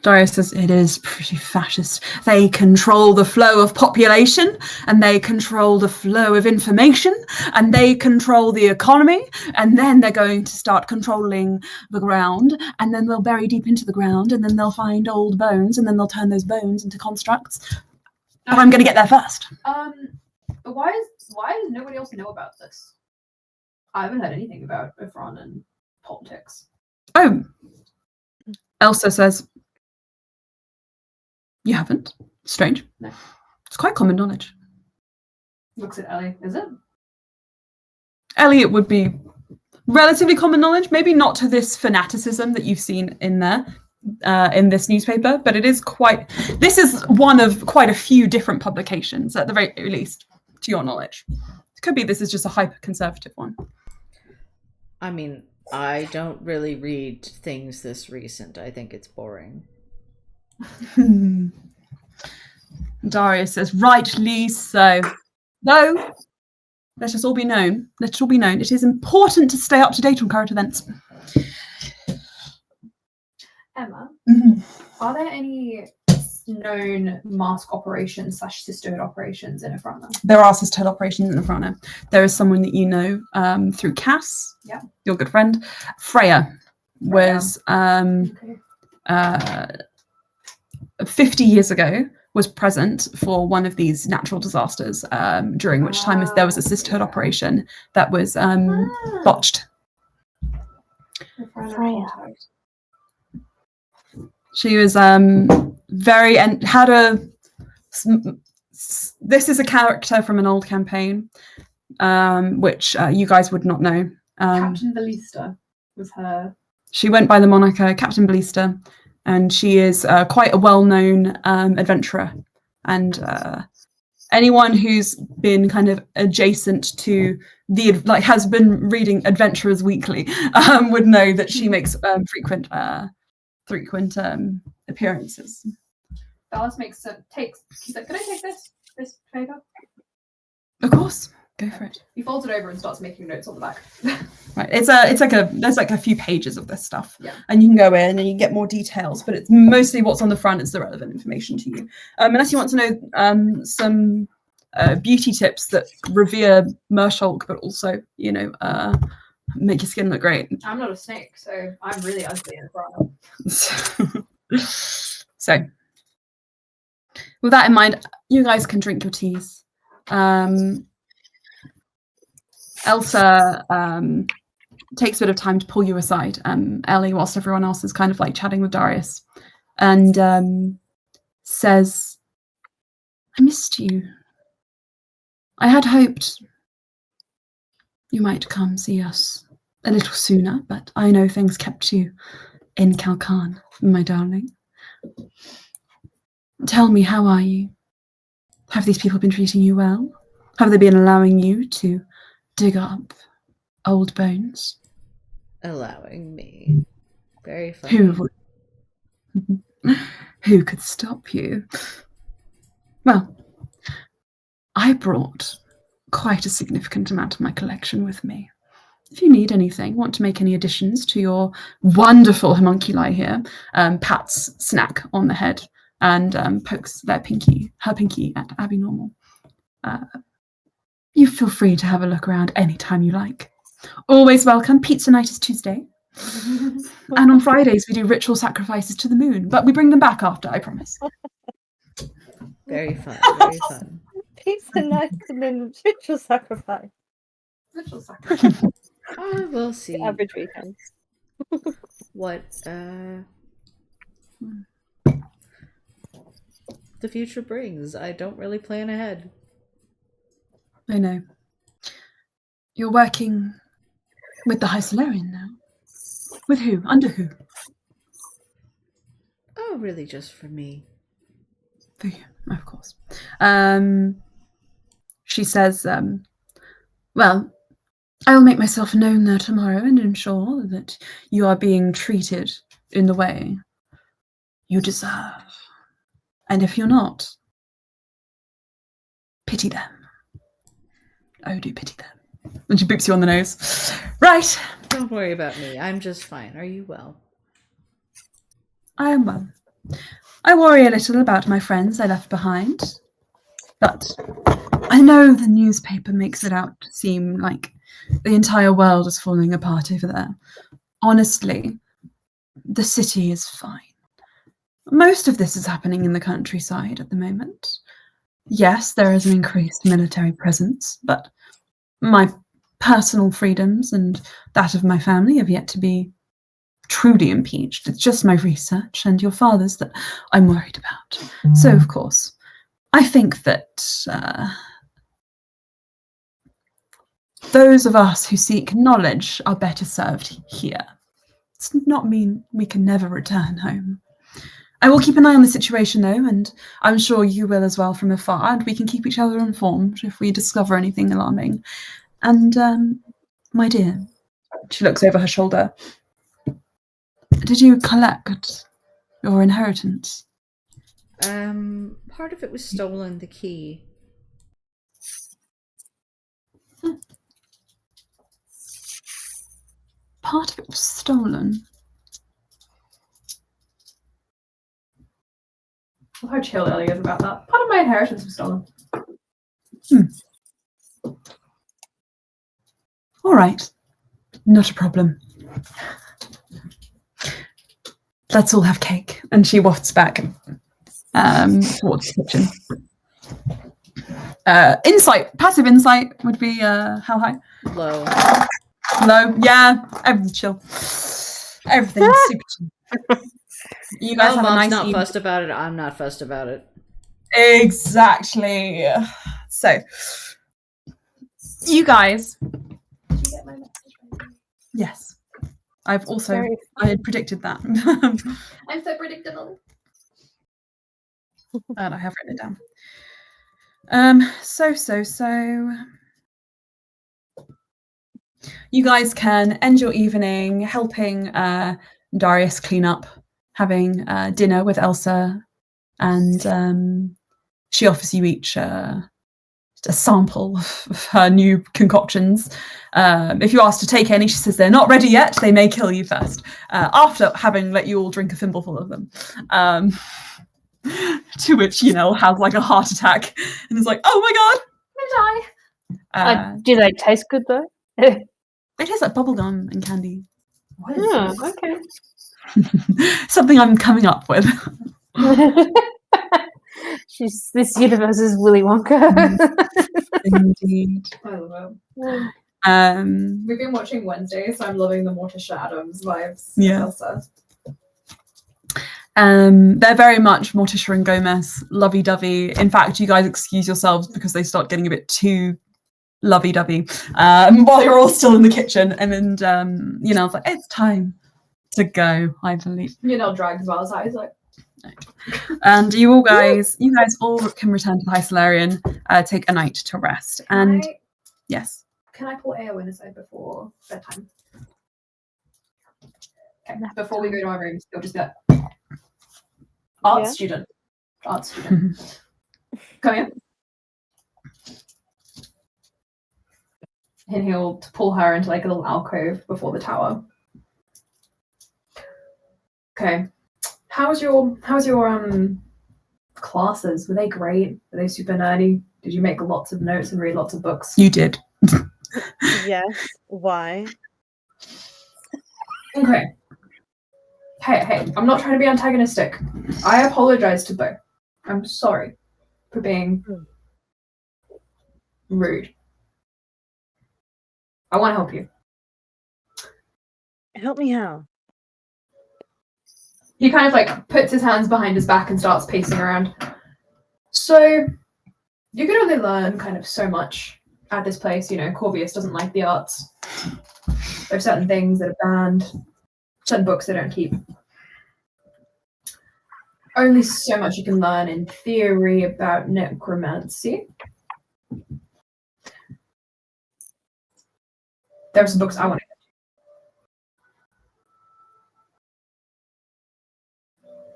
Darius says it is pretty fascist. They control the flow of population, and they control the flow of information, and they control the economy, and then they're going to start controlling the ground, and then they'll bury deep into the ground, and then they'll find old bones, and then they'll turn those bones into constructs. But I'm going to get there first. Why does nobody else know about this? I haven't heard anything about Ifron and politics. Oh, Elsa says, you haven't? Strange. No. It's quite common knowledge. Looks at Ellie. Is it? Ellie, it would be relatively common knowledge, maybe not to this fanaticism that you've seen in there, in this newspaper, but it is quite... This is one of quite a few different publications, at the very least, to your knowledge. It could be this is just a hyper-conservative one. I mean, I don't really read things this recent. I think it's boring. Darius says, rightly so. Though, let us all be known. Let it all be known. It is important to stay up to date on current events. Emma, are there any known mask operations / sisterhood operations in Afrana? There are sisterhood operations in Afrana. There is someone that you know through Cass, your good friend. Freya was 50 years ago was present for one of these natural disasters, during which time there was a sisterhood operation that was botched. Freya. She was very and had a. This is a character from an old campaign, which you guys would not know. Captain Ballista was her. She went by the moniker Captain Ballista, and she is quite a well-known adventurer. And anyone who's been kind of adjacent to the has been reading Adventurers Weekly would know that she makes frequent appearances. Dallas makes takes. He's like, "Can I take this paper?" Of course, go for it. He folds it over and starts making notes on the back. Right, there's like a few pages of this stuff, yeah. And you can go in and you get more details, but it's mostly what's on the front is the relevant information to you. Unless you want to know some beauty tips that revere Merschalk, but also make your skin look great. I'm not a snake, so I'm really ugly in the front. So, with that in mind, you guys can drink your teas. Elsa takes a bit of time to pull you aside, Ellie, whilst everyone else is kind of like chatting with Darius, and says, I missed you. I had hoped you might come see us a little sooner, but I know things kept you in Kalkan, my darling. Tell me, how are you? Have these people been treating you well? Have they been allowing you to dig up old bones? Allowing me. Very funny. Who could stop you? Well, I brought quite a significant amount of my collection with me. If you need anything, want to make any additions to your wonderful homunculi here, pats Snack on the head and pokes her pinky at Abby Normal. You feel free to have a look around anytime you like. Always welcome. Pizza night is Tuesday. And on Fridays we do ritual sacrifices to the moon, but we bring them back after, I promise. Very fun, very fun. Pizza night and then ritual sacrifice. Ritual sacrifice. We'll see. The average weekend. What the future brings. I don't really plan ahead. I know. You're working with the High Solarian now. With who? Under who? Oh, really just for me. For you, of course. She says, well, I will make myself known there tomorrow and ensure that you are being treated in the way you deserve. And if you're not, pity them. Oh, do pity them. And she boops you on the nose. Right. Don't worry about me. I'm just fine. Are you well? I am well. I worry a little about my friends I left behind, but I know the newspaper makes it out to seem like the entire world is falling apart over there. Honestly, the city is fine. Most of this is happening in the countryside at the moment. Yes, there is an increased military presence, but my personal freedoms and that of my family have yet to be truly impeached. It's just my research and your father's that I'm worried about. So, of course, I think that those of us who seek knowledge are better served here. It's not mean we can never return home. I will keep an eye on the situation, though, and I'm sure you will as well from afar, and we can keep each other informed if we discover anything alarming. And, my dear, she looks over her shoulder. Did you collect your inheritance? Part of it was stolen, the key. Part of it was stolen. Well, how chill Ellie is about that. Part of my inheritance was stolen. All right. Not a problem. Let's all have cake. And she wafts back towards the kitchen. Insight, passive insight would be how high? Low. Low, yeah. Everything's chill. Everything's super chill. You guys have a nice not evening. fussed about it. I'm not fussed about it. Exactly. So, you guys. Did you get my message? Yes. I've also, I had predicted that. I'm so predictable. And I have written it down. So. You guys can end your evening helping Darius clean up, having dinner with Elsa, and she offers you each a sample of her new concoctions. If you ask to take any, she says they're not ready yet. They may kill you first, after having let you all drink a thimbleful of them. To which, has like a heart attack and is like, oh my god, I'm gonna die. Do they taste good though? It tastes like bubblegum and candy. What is this? Okay. Something I'm coming up with. This universe is Willy Wonka. Indeed. I love it. Um, We've been watching Wednesday, so I'm loving the Morticia Adams vibes. Yeah. Elsa. they're very much Morticia and Gomez, lovey-dovey. In fact, you guys excuse yourselves because they start getting a bit too lovey-dovey while you're all still in the kitchen. And then, you know, it's like, it's time to go, I believe. You know, drags well outside. He's like, And you guys all can return to the High Solarian, take a night to rest. And yes. Can I pull Eowyn aside before bedtime? Okay, before we go to our rooms, you'll just be like, art Yeah. student. Art student. Come here. And he'll pull her into like a little alcove before the tower. Okay. How was your classes? Were they great? Were they super nerdy? Did you make lots of notes and read lots of books? You did. Yes. Why? Okay. Hey, I'm not trying to be antagonistic. I apologize to Bo. I'm sorry for being rude. I want to help you. Help me how? He kind of like puts his hands behind his back and starts pacing around. So, you can only learn kind of so much at this place. You know, Corvius doesn't like the arts. There's certain things that are banned, certain books they don't keep. Only so much you can learn in theory about necromancy. There are some books I want to get.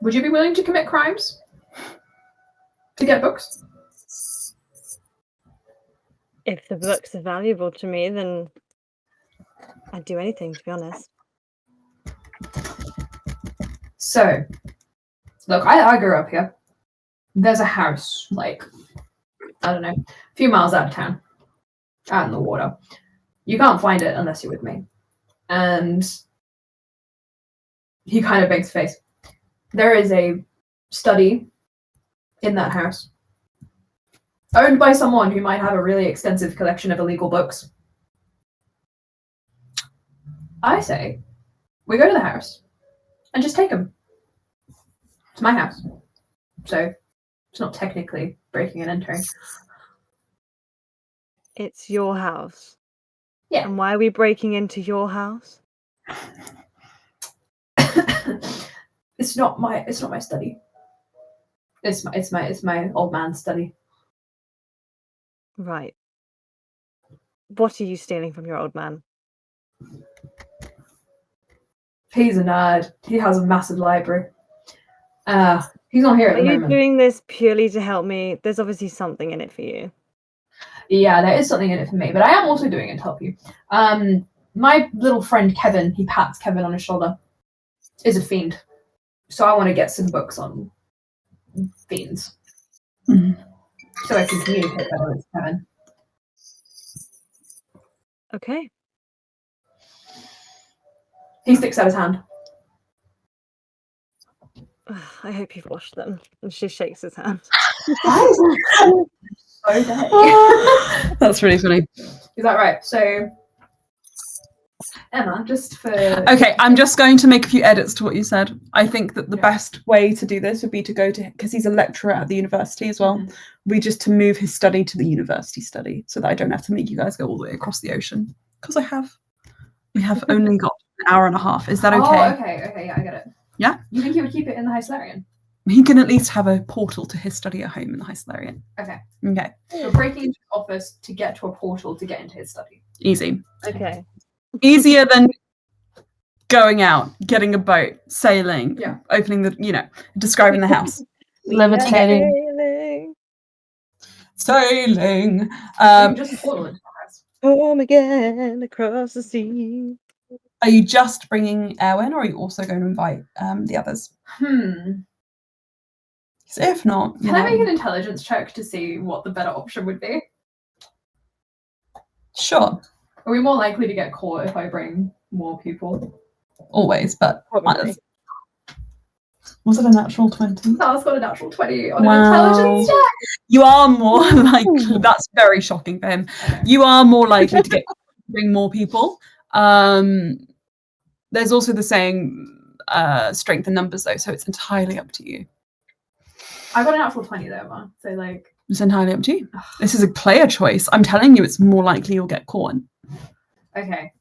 Would you be willing to commit crimes to get books? If the books are valuable to me, then I'd do anything, to be honest. So, look, I grew up here. There's a house, like, I don't know, a few miles out of town, out in the water. You can't find it unless you're with me. And he kind of makes a face. There is a study in that house, owned by someone who might have a really extensive collection of illegal books. I say, we go to the house and just take them. It's my house. So it's not technically breaking and entering. It's your house. Yeah. And why are we breaking into your house? It's not my study. It's my old man's study. Right. What are you stealing from your old man? He's a nerd. He has a massive library. He's not here at Are the you moment. doing this purely to help me? There's obviously something in it for you. Yeah, there is something in it for me, but I am also doing it to help you. My little friend Kevin, he pats Kevin on his shoulder, is a fiend. So I want to get some books on fiends. Mhm. So I can communicate better with Kevin. Okay. He sticks out his hand. I hope you've washed them. And she shakes his hand. So dirty. That's really funny. Is that right? So, Emma, just for... Okay, I'm just going to make a few edits to what you said. I think that the best way to do this would be to go to, because he's a lecturer at the university as well, we just to move his study to the university study so that I don't have to make you guys go all the way across the ocean. Because we have only got an hour and a half. Is that okay? Oh, okay, yeah, I get it. Yeah? You think he would keep it in the High Solarian? He can at least have a portal to his study at home in the High Solarian. Okay. Okay, So breaking into his office to get to a portal to get into his study. easy. Okay. Easier than going out, getting a boat, sailing, opening the, describing the house. Levitating. Sailing. You can just portal into the house. Home again across the sea. Are you just bringing Erwin, or are you also going to invite the others? So if not, Can I make an intelligence check to see what the better option would be? Sure, Are we more likely to get caught if I bring more people? always, but Probably. Was it a natural 20? Val's got a natural 20 on an Wow. intelligence check. You are more likely. That's very shocking for him. You are more likely to bring more people. There's also the saying, strength in numbers, though, so it's entirely up to you. I got a natural 20 though, Ma. So like, It's entirely up to you. This is a player choice. I'm telling you, it's more likely you'll get caught. okay.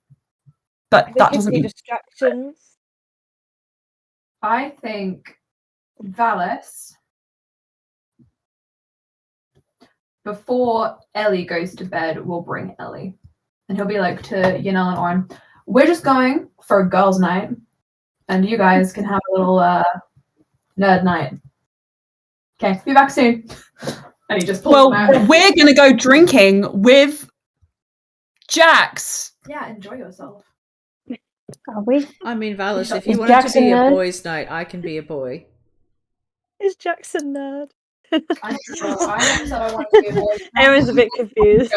But There that could doesn't be mean. distractions. I think Valis, before Ellie goes to bed, will bring Ellie. And he'll be like to Yanel and Oren, we're just going for a girls' night, and you guys can have a little nerd night. Okay, be back soon. And he just pulls Well, them out. we're going to go drinking with Jax. Yeah, enjoy yourself. Are we? I mean, Valis, if Is you want it to Jackson be a nerd? boys' night, I can be a boy. Is Jackson nerd? I'm sure. I never said I wanted to be a boy. Aaron's a bit confused.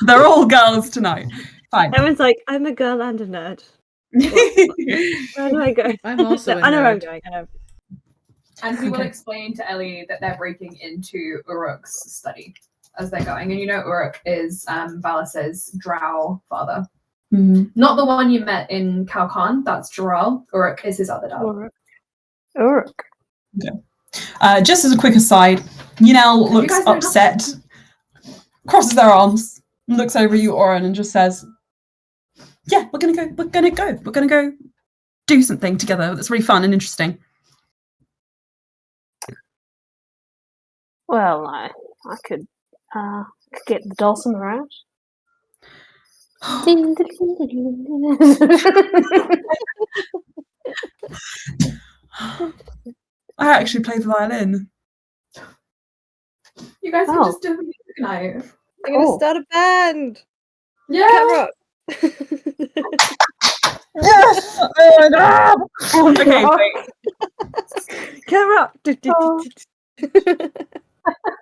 They're all girls tonight. Fine. Aaron's like, I'm a girl and a nerd. Where do I go? I'm also a I know where I'm nerd. going. I know. And he will Okay. explain to Ellie that they're breaking into Uruk's study as they're going. And you know Uruk is Valis's drow father. Mhm. Not the one you met in Kalkan, that's Joral. Uruk is his other dad. Uruk. Just as a quick aside, Yanel You looks guys know upset, crosses their arms, looks over at you, Oren, and just says, yeah, we're gonna go do something together that's really fun and interesting. Well, I could get the dulcimer out. Ding, ding, ding, ding, ding. I actually play the violin. You guys can Oh. just do a music night. I'm gonna Cool. start a band. Yeah. Cat rock. Yes! Oh my god! Okay, wait. Cat rock. Oh.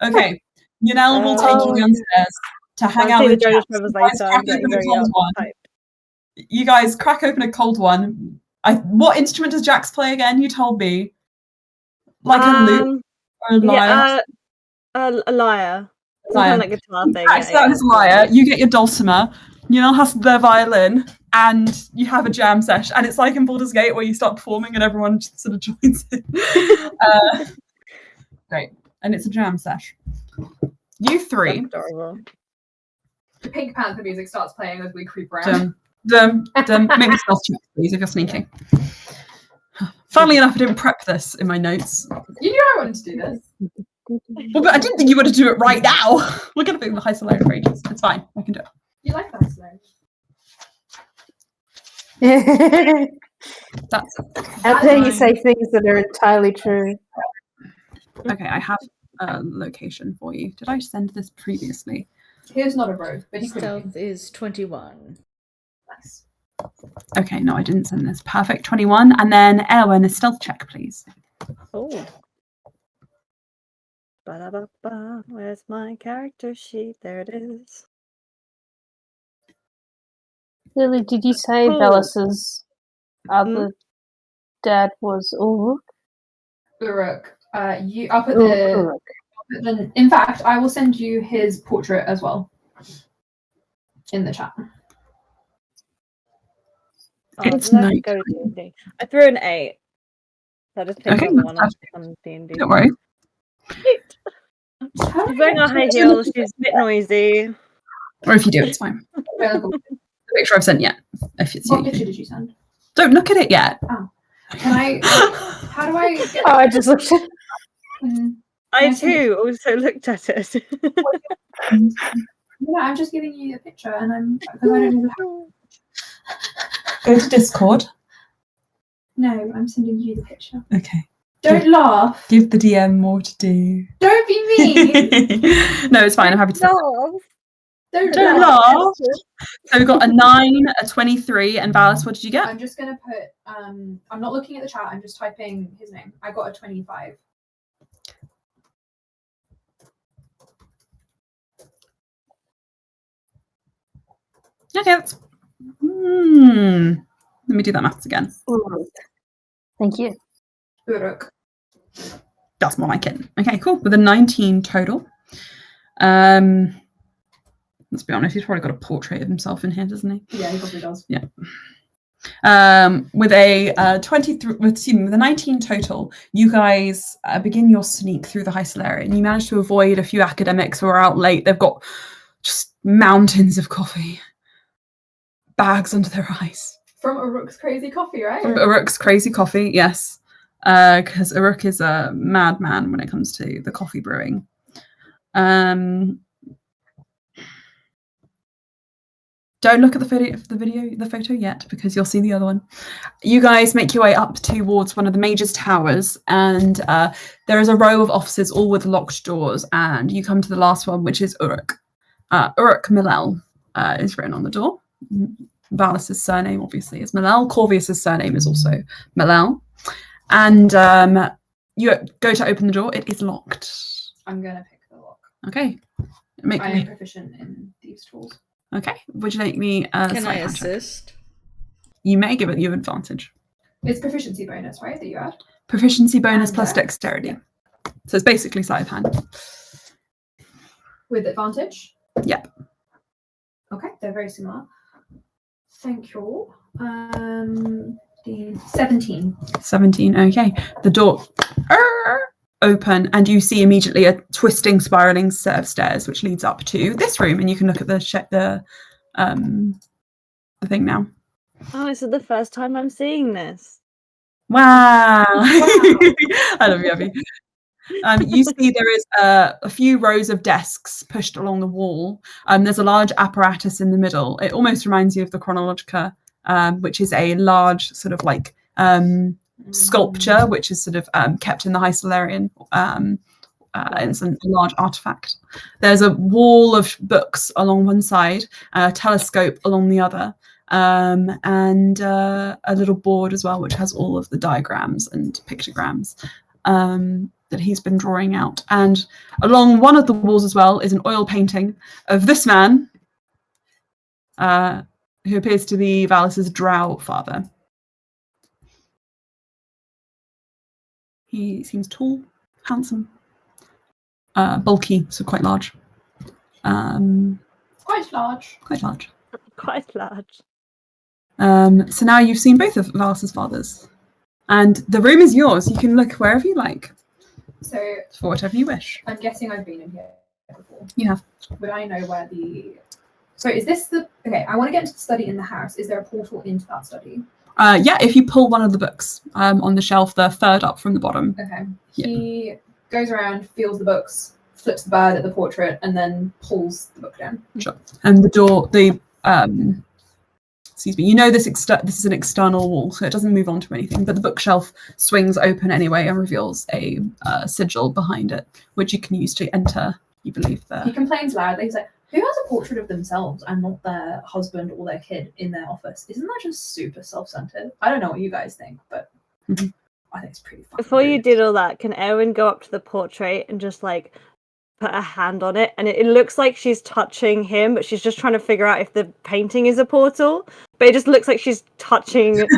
Okay. Yanel will take you downstairs to hang out I'll see the with Jonas Jax. Brothers You guys later. crack I'm getting open a very cold one. hyped. You guys crack open a cold one. What instrument does Jax play again? You told me. Like a lute or a lyre? Yeah, a lyre. Some Lyre. kind of like guitar thing. Jax got his lyre. You get your dulcimer. Yanel has their violin, and you have a jam sesh. And it's like in Baldur's Gate where you start performing and everyone just sort of joins in. Great. And it's a jam sesh. You three. Adorable. The Pink Panther music starts playing as we creep around. Make me stealth check, please, if you're sneaking. Funnily enough, I didn't prep this in my notes. You knew I wanted to do this. Well, but I didn't think you wanted to do it right now. We're going to be in the high Solarian for ages. It's fine. I can do it. You like that slow? That's How dare you say things that are entirely true? okay. I have a location for you. Did I send this previously? Here's not a rogue, but he could be. Stealth is 21. Nice. Okay, no, I didn't send this. Perfect. 21. And then Erwin, a stealth check, please. Oh. Ba-da-ba-ba. Where's my character sheet? There it is. Lily, did you say Cool. Velas's other dad was Uruk? Uruk. I'll put the. Uruk. In fact, I will send you his portrait as well in the chat. It's let's night. go to D&D. I threw an 8. So I just picked Okay, on the one that's on D&D. Don't worry. She's wearing a high heel. She's a bit noisy. Or if you do, it's fine. Make sure I've sent yet. If it's What you. picture did you send? Don't look at it yet. Can I? How do I get? Oh, I just looked at I Nice to meet too also looked at it. No, I'm just giving you a picture, and I'm because I don't know. Go to Discord. No, I'm sending you the picture. Okay. Don't laugh. Give the DM more to do. Don't be mean. No, it's fine. I'm happy to. No. Don't laugh. So we've got a 9, a 23, and Valis, what did you get? I'm just gonna put. I'm not looking at the chat. I'm just typing his name. I got a 25. Okay, that's. Let me do that maths again. Uruk. Thank you. Uruk. That's more like it. Okay, cool. With a 19 total. Let's be honest, he's probably got a portrait of himself in here, doesn't he? Yeah, he probably does. Yeah. With a 23, with a 19 total, you guys begin your sneak through the Hysolarian, and you manage to avoid a few academics who are out late. They've got just mountains of coffee, bags under their eyes. From Uruk's crazy coffee, right? From Uruk's crazy coffee, yes. Because Uruk is a madman when it comes to the coffee brewing. Don't look at the photo yet, because you'll see the other one. You guys make your way up towards one of the Mage's towers, and there is a row of offices, all with locked doors, and you come to the last one, which is Uruk. Uruk Millel is written on the door. Valis' surname, obviously, is Millel. Corvius' surname is also Millel. And you go to open the door. It is locked. I'm going to pick the lock. Okay. I am proficient in these tools. Okay. Would you like me? Can I assist? You may give it you advantage. It's proficiency bonus, right? That you add. Proficiency bonus And, plus dexterity. So it's basically sleight of hand. With advantage. Yep. Okay, they're very similar. Thank you. 17. 17. Okay. The door open, and you see immediately a twisting, spiraling set of stairs, which leads up to this room, and you can look at the thing now. Oh, this is the first time I'm seeing this. Wow. I love you, Abby. You see there is a few rows of desks pushed along the wall. There's a large apparatus in the middle. It almost reminds you of the Chronologica, which is a large sort of like sculpture, which is sort of kept in the Hysolarian. It's a large artifact. There's a wall of books along one side, a telescope along the other, and a little board as well, which has all of the diagrams and pictograms that he's been drawing out. And along one of the walls as well is an oil painting of this man, who appears to be Valis' drow father. He seems tall, handsome, bulky, so quite large. Quite large. Quite large. Quite large. So now you've seen both of Valis' fathers. And the room is yours. You can look wherever you like. So for whatever you wish. I'm guessing I've been in here before. You have. Would I know where the... So is this the... Okay, I want to get into the study in the house. Is there a portal into that study? Yeah, if you pull one of the books on the shelf, the third up from the bottom. Okay. Yeah. He goes around, feels the books, flips the bird at the portrait, and then pulls the book down. Sure. And the door, excuse me, you know this is an external wall, so it doesn't move on to anything, but the bookshelf swings open anyway and reveals a sigil behind it, which you can use to enter, you believe, there. He complains loudly. He's like, who has a portrait of themselves and not their husband or their kid in their office? Isn't that just super self-centered? I don't know what you guys think, but I think it's pretty fun. Before you did all that, can Erin go up to the portrait and just like put a hand on it? And it looks like she's touching him, but she's just trying to figure out if the painting is a portal. But it just looks like she's touching. And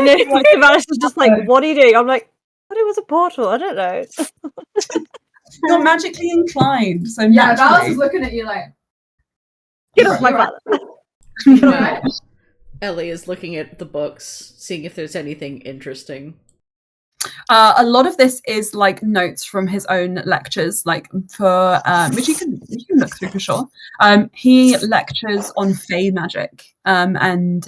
then Valis is just like, "What are you doing?" I'm like, "I thought it was a portal. I don't know." You're magically inclined, so yeah, naturally. Valis is looking at you like, Get off my father. right. Ellie is looking at the books, seeing if there's anything interesting. A lot of this is like notes from his own lectures, like for which you can look through for sure. He lectures on Fey magic and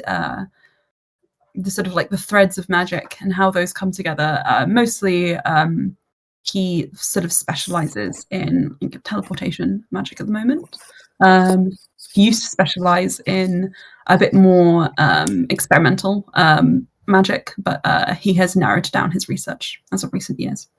the sort of like the threads of magic and how those come together. Mostly, he sort of specializes in teleportation magic at the moment. He used to specialize in a bit more experimental magic, but he has narrowed down his research as of recent years.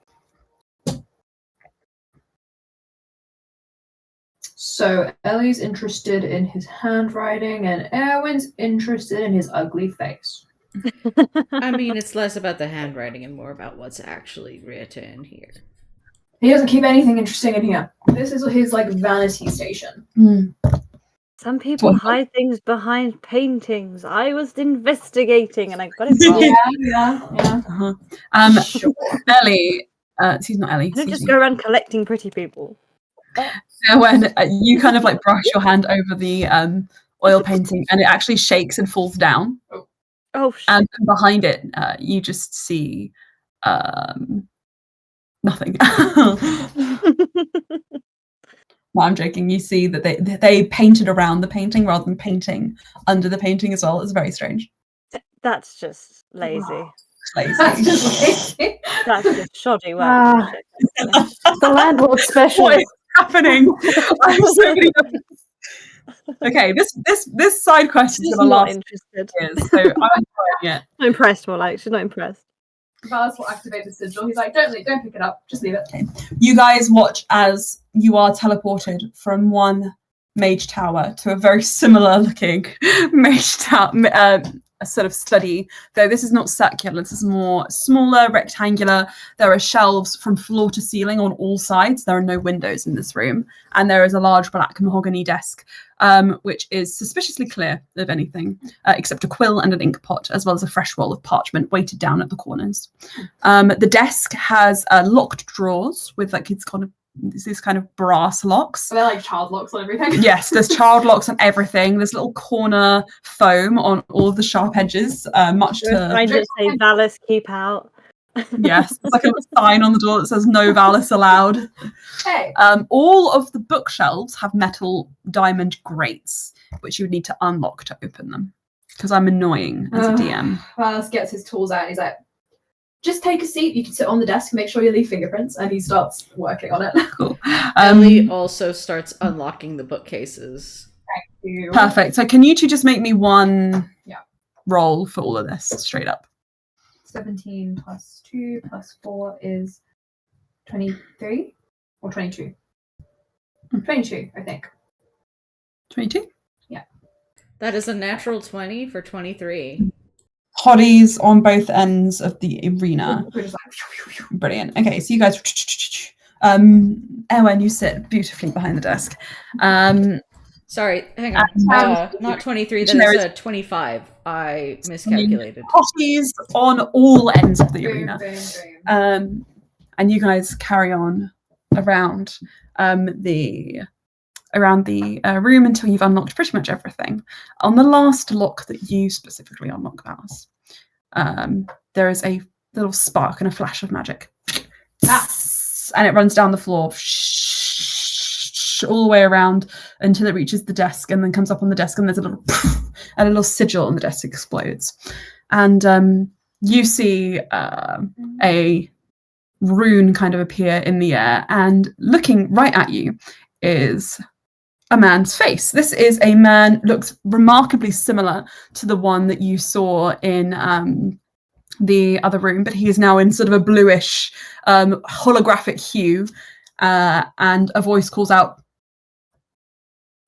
So Ellie's interested in his handwriting and Erwin's interested in his ugly face. I mean, it's less about the handwriting and more about what's actually written here. He doesn't keep anything interesting in here. This is his like vanity station. Some people Well- hide things behind paintings. I was investigating and I got it wrong. Yeah. Uh-huh. Sure. Ellie, she's not Ellie. I don't excuse just me. go around collecting pretty people. So when you kind of like brush your hand over the oil painting and it actually shakes and falls down, Oh, and behind it you just see nothing. No, I'm joking. You see that they painted around the painting rather than painting under the painting as well. It's very strange. That's just lazy. It's lazy. That's just lazy. That's just shoddy Ah. workmanship. actually. The landlord special. What is happening? I have so many. Okay, this side quest is She's going to not last interested. years, so I'm enjoying it. Not impressed, more like. She's not impressed. Valis will activate the sigil. He's like, don't pick it up. Just leave it. You guys watch as you are teleported from one mage tower to a very similar looking mage tower, a sort of study, though this is not circular, this is more smaller, rectangular. There are shelves from floor to ceiling on all sides. There are no windows in this room, and there is a large black mahogany desk, which is suspiciously clear of anything, except a quill and an ink pot, as well as a fresh roll of parchment weighted down at the corners. The desk has locked drawers with like these kind of brass locks. So they're like child locks on everything. Yes, there's child locks on everything. There's little corner foam on all of the sharp edges, much There are to signs that say Valis, keep out. yes. There's like a sign on the door that says "No Valis allowed." Hey. All of the bookshelves have metal diamond grates, which you would need to unlock to open them. Because I'm annoying as a DM. Valis gets his tools out and he's like, just take a seat. You can sit on the desk and make sure you leave fingerprints. And he starts working on it. Cool. Ellie also starts unlocking the bookcases. Perfect. So can you two just make me one Yeah. roll for all of this straight up? 17 plus 2 plus 4 is 23 or 22? 22, I think. 22? That is a natural 20 for 23. Hotties on both ends of the arena. We're just like, Brilliant. Okay, so you guys Ewen, you sit beautifully behind the desk. Sorry, hang on. Not 23, that is a 25. I miscalculated. Hotties on all ends of the boom, arena. boom, boom. And you guys carry on around the room until you've unlocked pretty much everything. On the last lock that you specifically unlock, Valis, there is a little spark and a flash of magic. And it runs down the floor all the way around until it reaches the desk and then comes up on the desk, and there's a little sigil on the desk explodes. And you see a rune kind of appear in the air, and looking right at you is a man's face. This is a man, looks remarkably similar to the one that you saw in the other room, but he is now in sort of a bluish holographic hue, and a voice calls out,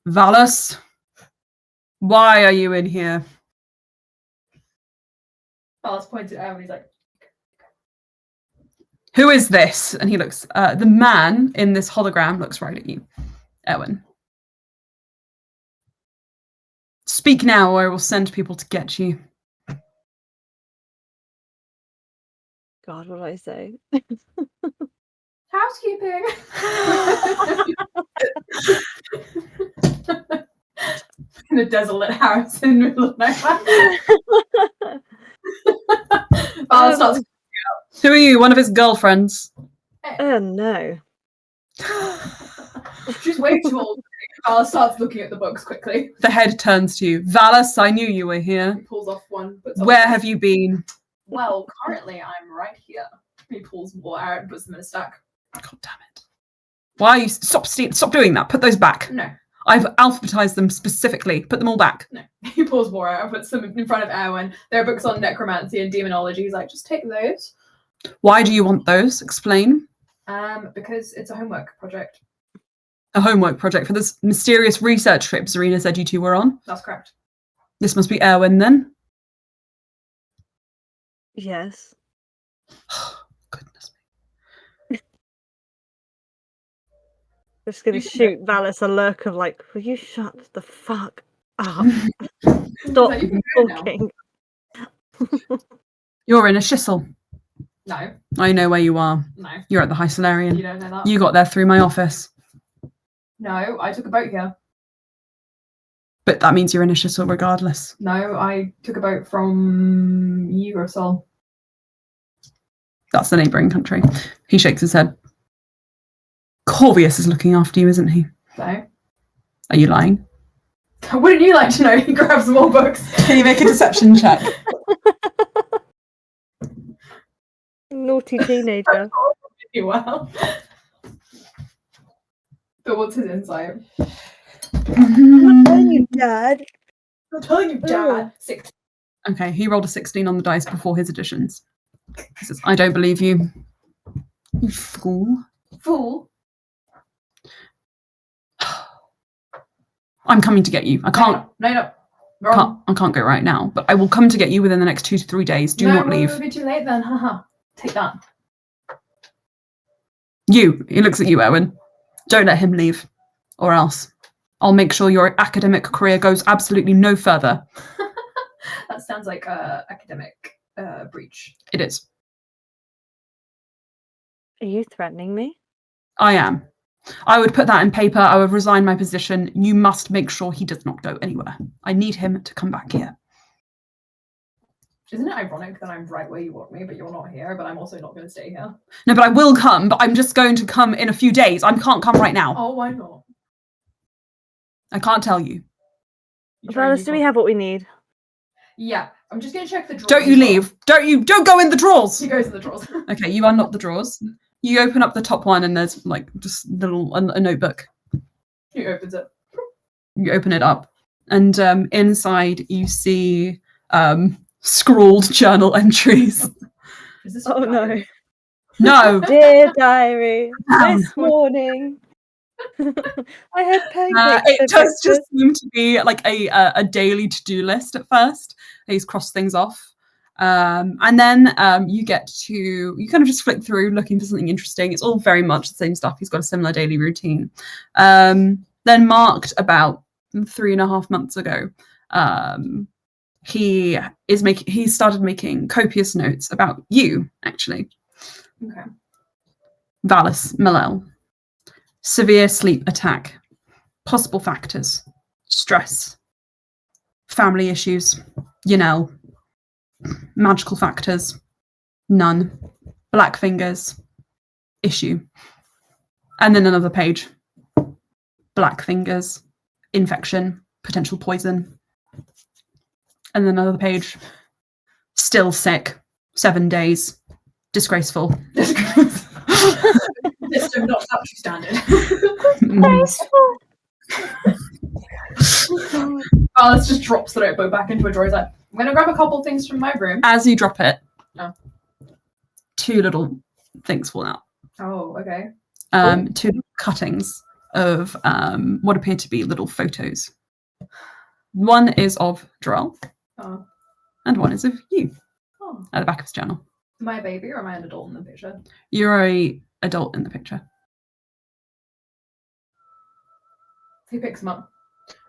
Valis, why are you in here? Valis pointed out and he's like, Who is this? And he looks, the man in this hologram looks right at you, Ewen. Speak now, or I will send people to get you. God, what do I say? housekeeping. In a desolate house in the middle of nowhere. Valis starts. Who are you? One of his girlfriends? Oh no. She's way too old. Valis starts looking at the books quickly. The head turns to you. Valis, I knew you were here. He pulls off one. Puts on Where one. have you been? Well, currently I'm right here. He pulls more out and puts them in a stack. God damn it. Why are you... Stop doing that. Put those back. No. I've alphabetized them specifically. Put them all back. No. He pulls more out and puts them in front of Erwin. There are books on necromancy and demonology. He's like, just take those. Why do you want those? Explain. Because it's a homework project. A homework project for this mysterious research trip Zarina said you two were on. That's correct. This must be Erwin then. Yes. Goodness me. Just gonna You can shoot Valis a look of like, will you shut the fuck up? Stop you can go now. talking. You're in a shissel. No, I know where you are. no, You're at the High you Solarian. don't know that. You got there through my office. No, I took a boat here. But that means you're in a shissel regardless. No, I took a boat from Eurosol. That's the neighbouring country. He shakes his head. Corvius is looking after you, isn't he? So, Are you lying? wouldn't you like to know? He grabs more books. Can you make a deception check? Naughty teenager. Well, but what's his insight? I'm telling you, Dad. I'm telling you, Dad. 6. Okay, he rolled a 16 on the dice before his additions. He says, I don't believe you. You fool. Fool. I'm coming to get you. I can't No. Wrong. I can't go right now, but I will come to get you within the next 2 to 3 days. Do not leave. It'll be too late then. Haha. Take that. You, he looks at you, Owen. Don't let him leave, or else I'll make sure your academic career goes absolutely no further. That sounds like a academic breach. It is. Are you threatening me? I am. I would put that in paper. I would resign my position. You must make sure he does not go anywhere. I need him to come back here. Isn't it ironic that I'm right where you want me, but you're not here, but I'm also not going to stay here? No, but I will come, but I'm just going to come in a few days. I can't come right now. Oh, why not? I can't tell you. Valis, do we have what we need? Yeah, I'm just going to check the drawers. Don't you as well. leave. Don't go in the drawers. He goes in the drawers. Okay, you unlock the drawers. You open up the top one and there's like just a notebook. He opens it. You open it up and inside you see scrawled journal entries. Is this Oh your no. diary? No. Dear diary, Down. this morning I had pancakes. It for does just breakfast. seem to be like a daily to-do list at first. He's crossed things off. And then you kind of just flick through looking for something interesting. It's all very much the same stuff. He's got a similar daily routine. Then marked about 3.5 months ago, he started making copious notes about you, actually. Okay. Valis Malel. Severe sleep attack. Possible factors. Stress. Family issues. Magical factors. None. Black fingers. Issue. And then another page. Black fingers. Infection. Potential poison. And then another page. Still sick. 7 days. Disgraceful. System not up to standard. Alice just drops the notebook back into a drawer. He's like, I'm going to grab a couple things from my room. As you drop it, Oh. 2 little things fall out. Oh, okay. 2 cuttings of what appear to be little photos. One is of Jarrell, Oh. and one is of you Oh. at the back of his journal. Am I a baby or am I an adult in the picture? You're a adult in the picture. He picks them up.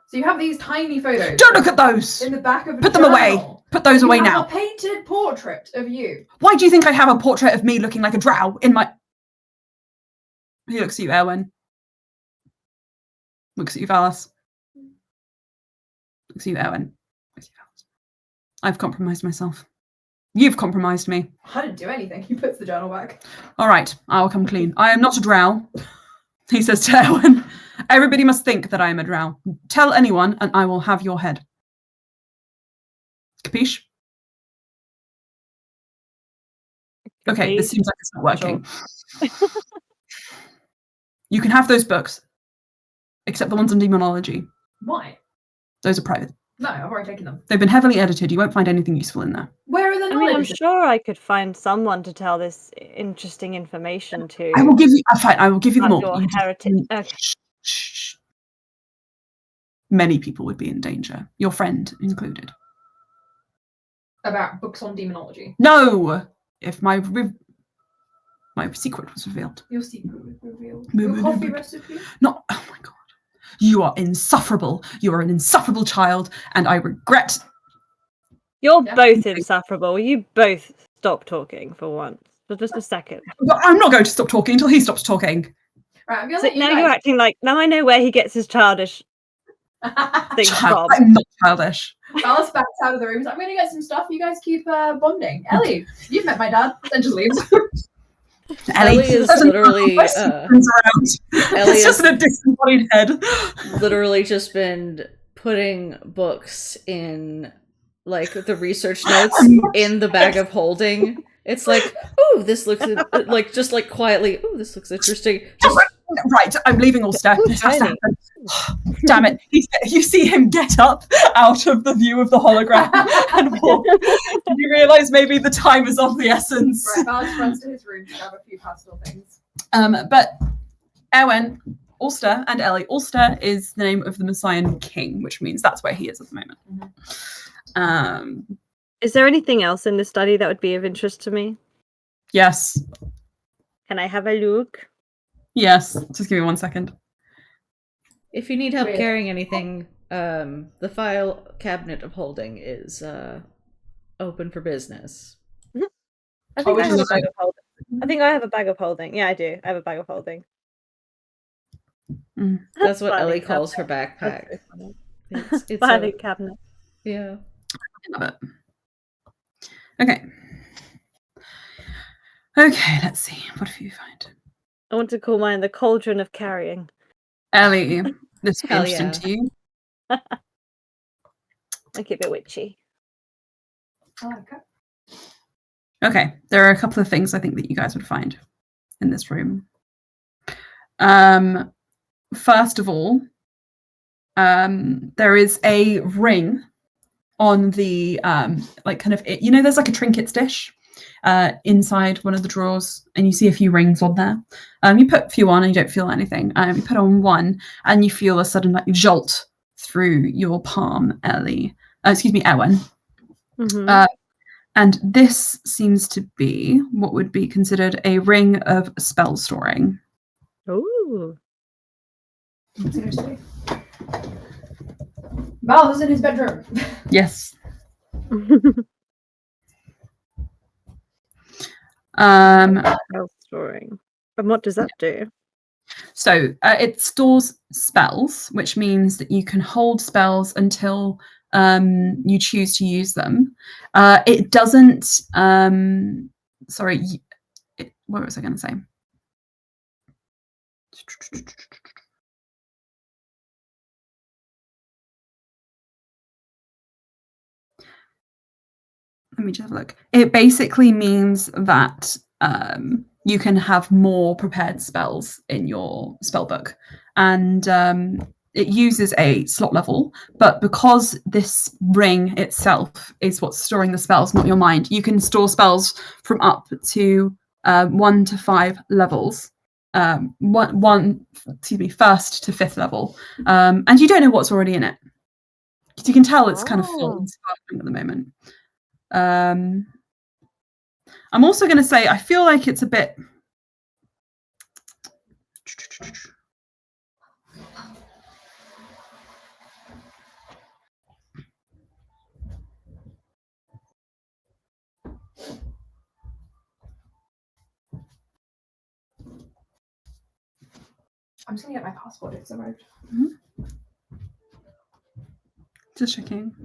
So you have these tiny photos. Don't look at those! In the back of a Put them away! journal. Put those away You have now. a painted portrait of you. Why do you think I have a portrait of me looking like a drow in my... He looks at you, Erwin. Looks at you, Valis. Looks at you, Erwin. Looks at you, Valis. I've compromised myself. You've compromised me. I didn't do anything. He puts the journal back. All right, I'll come clean. I am not a drow, he says to Erwin. Everybody must think that I am a drow. Tell anyone and I will have your head. Capiche? Okay, this seems like it's not working. You can have those books, except the ones on demonology. Why? Those are private. No, I've already taken them. They've been heavily edited. You won't find anything useful in there. Where are the I mean, I'm knowledge? sure I could find someone to tell this interesting information to. I will give you. Fine, I will give you them about all. your You just- heritage. Okay. Shh, shh, shh. Many people would be in danger, your friend included. About books on demonology. No, if my My secret was revealed. Your secret was revealed. Your coffee recipe? Not. Oh my god. You are insufferable. You are an insufferable child, and I regret. You're Yeah. both insufferable. You both stop talking for once. For just a second. But I'm not going to stop talking until he stops talking. Right, I'm gonna So let you now guys... you're acting like, now I know where he gets his childish things from. I'm not childish. Balance backs out of the room. So I'm gonna get some stuff. You guys keep bonding. Ellie, you've met my dad. Then just leaves. Ellie is doesn't literally have questions around. Ellie It's just is in a disembodied head. literally just been putting books in like the research notes in the bag of holding. It's like, ooh, this looks like just like quietly. Ooh, this looks interesting. Just Right, I'm leaving Ulster. This has to happen. Damn it! You see him get up out of the view of the hologram and walk. You realise maybe the time is of the essence. Right, Balance runs to his room to grab a few pastel things. But Eowyn, Ulster, and Ellie. Ulster is the name of the Messian king, which means that's where he is at the moment. Is there anything else in this study that would be of interest to me? Yes. Can I have a look? Yes. Just give me 1 second. if you need help Weird. carrying anything, the file cabinet of holding is open for business. I think which I is have a okay. bag of holding. I think I have a bag of holding. Yeah, I do. I have a bag of holding. That's what Filing Ellie calls her cabinet. backpack. That's so funny. It's Filing cabinet. yeah. I love it. Okay. Okay, let's see. What do you find? I want to call mine the cauldron of carrying. Ellie, this will be Hell interesting yeah. to you. Make it a bit witchy. I like it. Okay, there are a couple of things I think that you guys would find in this room. First of all, there is a ring on the like kind of, you know, there's like a trinkets dish inside one of the drawers, and you see a few rings on there. You put a few on and you don't feel anything. You put on one and you feel a sudden like jolt through your palm, Ellie. Excuse me, Eowyn. Mm-hmm. And this seems to be what would be considered a ring of spell storing. Ooh. Seriously. Val is in his bedroom. Yes. Spell storing. And what does that do? So it stores spells, which means that you can hold spells until you choose to use them. It doesn't. Sorry, what was I going to say? Let me just have a look. It basically means that you can have more prepared spells in your spell book, and it uses a slot level, but because this ring itself is what's storing the spells, not your mind, you can store spells from up to 1 to 5 levels. First to 5th level, and you don't know what's already in it. You can tell it's kind of full and sparkling at the moment. I'm also going to say I feel like it's a bit. I'm just gonna get my passport. It's arrived. Just checking.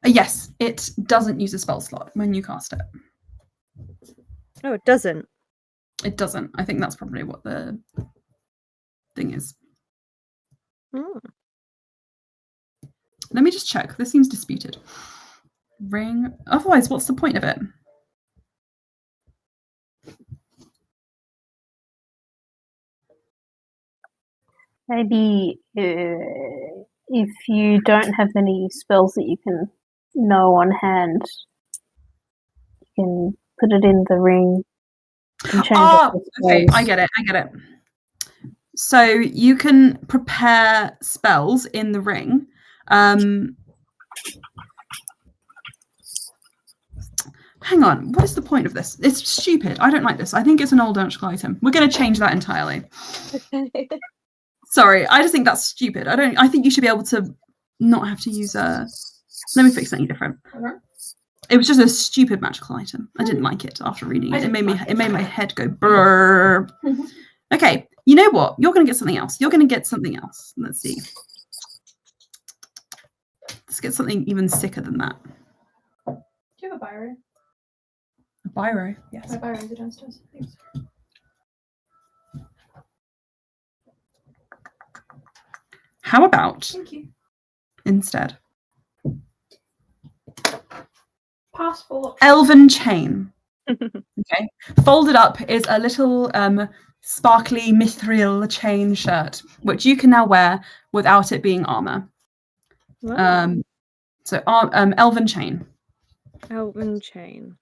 Yes, it doesn't use a spell slot when you cast it. No, it doesn't. It doesn't. I think that's probably what the thing is. Hmm. Let me just check. This seems disputed. Ring. Otherwise, what's the point of it? Maybe if you don't have any spells that you can know on hand, you can put it in the ring and change it. Okay, I get it. So you can prepare spells in the ring. Hang on, what is the point of this? It's stupid. I don't like this. I think it's an old magical item. We're going to change that entirely. Sorry, I just think that's stupid. I think you should be able to not have to use a... Let me fix something different. Okay. It was just a stupid magical item. I didn't like it after reading it. It made my head go brrr. Okay, you know what? You're going to get something else. You're going to get something else. Let's see. Let's get something even sicker than that. Do you have a biro? A biro, yes. My biro is downstairs. Thanks. How about Thank you. instead Passport. elven chain? Okay, folded up is a little sparkly mithril chain shirt, which you can now wear without it being armor. Wow. So elven chain. Elven chain.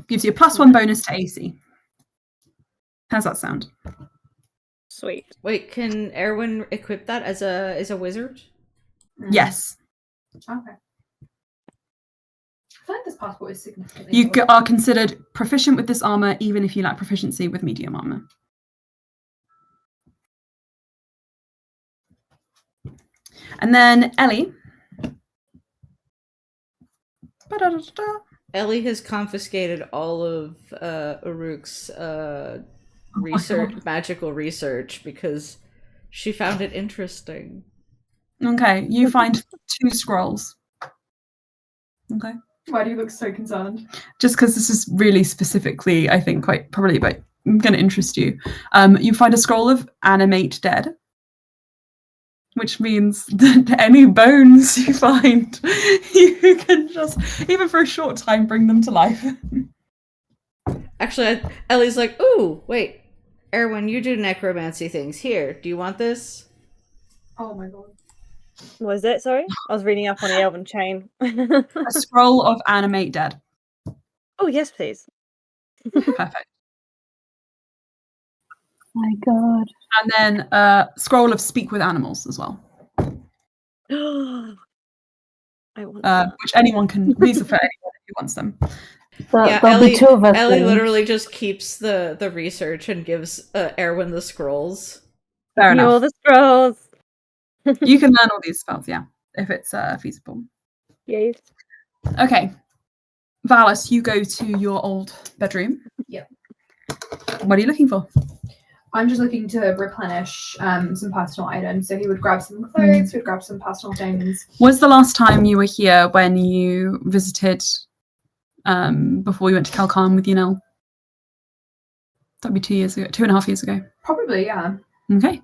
Gives you a +1 bonus to AC. How's that sound? Sweet. Wait, can Erwin equip that as a wizard? Yes. Okay. I feel like this passport is significantly You important. are considered proficient with this armor, even if you lack proficiency with medium armor. And then Ellie. Ba-da-da-da-da. Ellie has confiscated all of Uruk's research, magical research, because she found it interesting. Okay, you find 2 scrolls. Okay. Why do you look so concerned? Just because this is really specifically, I think, quite probably, but I'm going to interest you. You find a scroll of animate dead, which means that any bones you find, you can just, even for a short time, bring them to life. Actually, Ellie's like, ooh, wait, Erwin, you do necromancy things. Here, do you want this? Oh my god. Was it? Sorry? I was reading up on the elven chain. A scroll of animate dead. Oh, yes, please. Perfect. My God. And then a scroll of speak with animals as well. I want that. Which anyone can, these are for anyone who wants them. Yeah, There'll be 2 of us. Ellie then. literally just keeps the research and gives Erwin the scrolls. Fair enough. You're the scrolls. You can learn all these spells, yeah, if it's feasible. Yes. Okay. Valis, you go to your old bedroom. Yep. What are you looking for? I'm just looking to replenish some personal items. So he would grab some clothes, he would grab some personal things. Was the last time you were here when you visited before you went to Calcon with Yunel? That'd be 2 years ago, 2.5 years ago. Probably, yeah. Okay.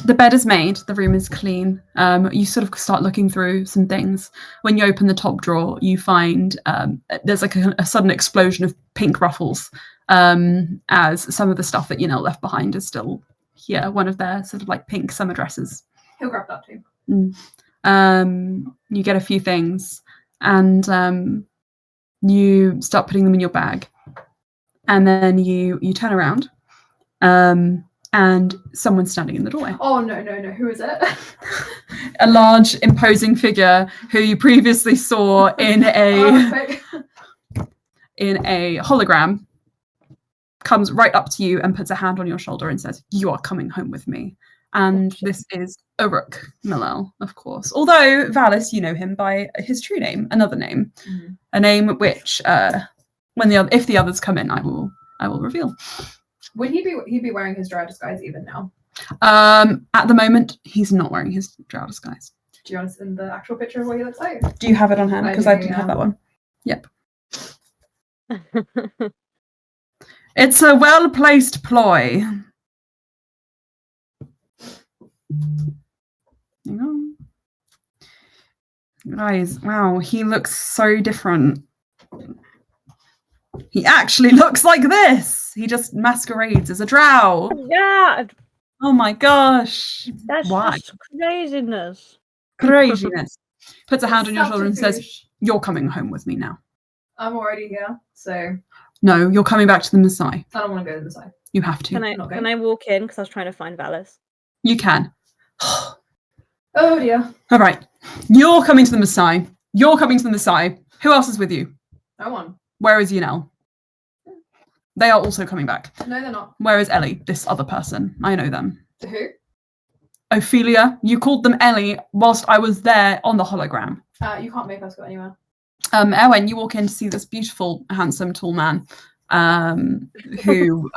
The bed is made, the room is clean. You sort of start looking through some things. When you open the top drawer, you find there's like a sudden explosion of pink ruffles as some of the stuff that Yunel left behind is still here. One of their sort of like pink summer dresses. He'll grab that too. You get a few things and you start putting them in your bag. And then you turn around and someone's standing in the doorway. Oh, no. Who is it? A large, imposing figure who you previously saw in a hologram comes right up to you and puts a hand on your shoulder and says, "You are coming home with me." And this is Uruk Millel, of course. Although Valis, you know him by his true name, another name, a name which, if the others come in, I will reveal. Would he'd be wearing his drow disguise even now? At the moment, he's not wearing his drow disguise. Do you want to send the actual picture of what he looks like? Do you have it on hand? I Because do, I didn't have yeah. that one. Yep. It's a well-placed ploy. Hang on. Guys, wow, he looks so different. He actually looks like this. He just masquerades as a drow. Yeah, Oh my gosh. that's Why? just craziness. Craziness. Puts a hand on your shoulder and says, Subterfuge. "You're coming home with me now." I'm already here, so No, you're coming back to the Maasai. I don't want to go to the side. You have to. Can I not can going. I walk in because I was trying to find Valis? You can. Oh dear. All right. You're coming to the Maasai. You're coming to the Maasai. Who else is with you? No one. Where is Yunel? They are also coming back. No, they're not. Where is Ellie? This other person. I know them. Who? Ophelia. You called them Ellie whilst I was there on the hologram. You can't make us go anywhere. Erwin, you walk in to see this beautiful, handsome, tall man who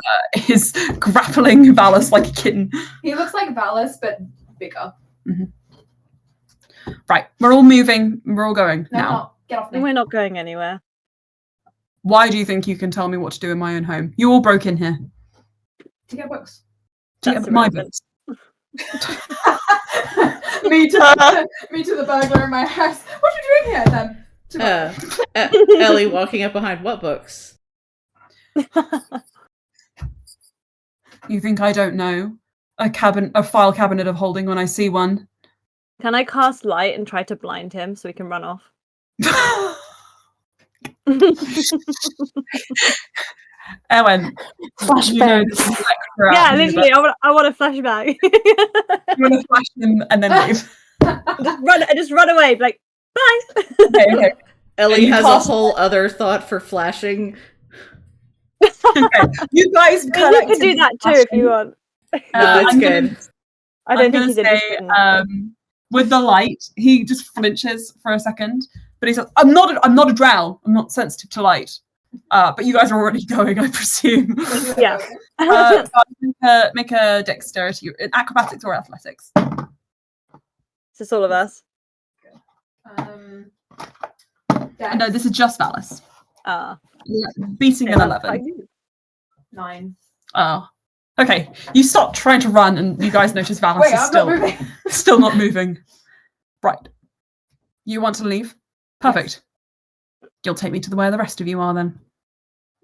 is grappling Valis like a kitten. He looks like Valis, but bigger. Right, we're all moving. We're all going No, now. not. Get off me. We're not going anywhere. Why do you think you can tell me what to do in my own home? You all broke in here. To get books. To That's get my irrelevant. books. me to the burglar in my house. What are you doing here then? Ellie walking up behind what books? You think I don't know? A file cabinet of holding when I see one. Can I cast light and try to blind him so we can run off? Erwin, Flashback. you know this is extra Yeah, out here, literally. I want a flashback. but you want to flash them and then leave. just run away. Be like, bye. Okay. Ellie you has cast- a whole other thought for flashing. Okay. You guys You collectively can do that too if you want. No, I'm it's gonna- good. I don't I'm think he's gonna say, interested. with the light, he just flinches for a second, but he says, "I'm not a drow. I'm not sensitive to light." But you guys are already going, I presume. Yeah. Make a dexterity, acrobatics or athletics. It's just all of us. No, this is just Valis. Beating an 11. 9. Oh. Okay, you stop trying to run and you guys notice Valis Wait, is I'm not moving. still not moving. Right. You want to leave? Perfect. You'll take me to where the rest of you are then.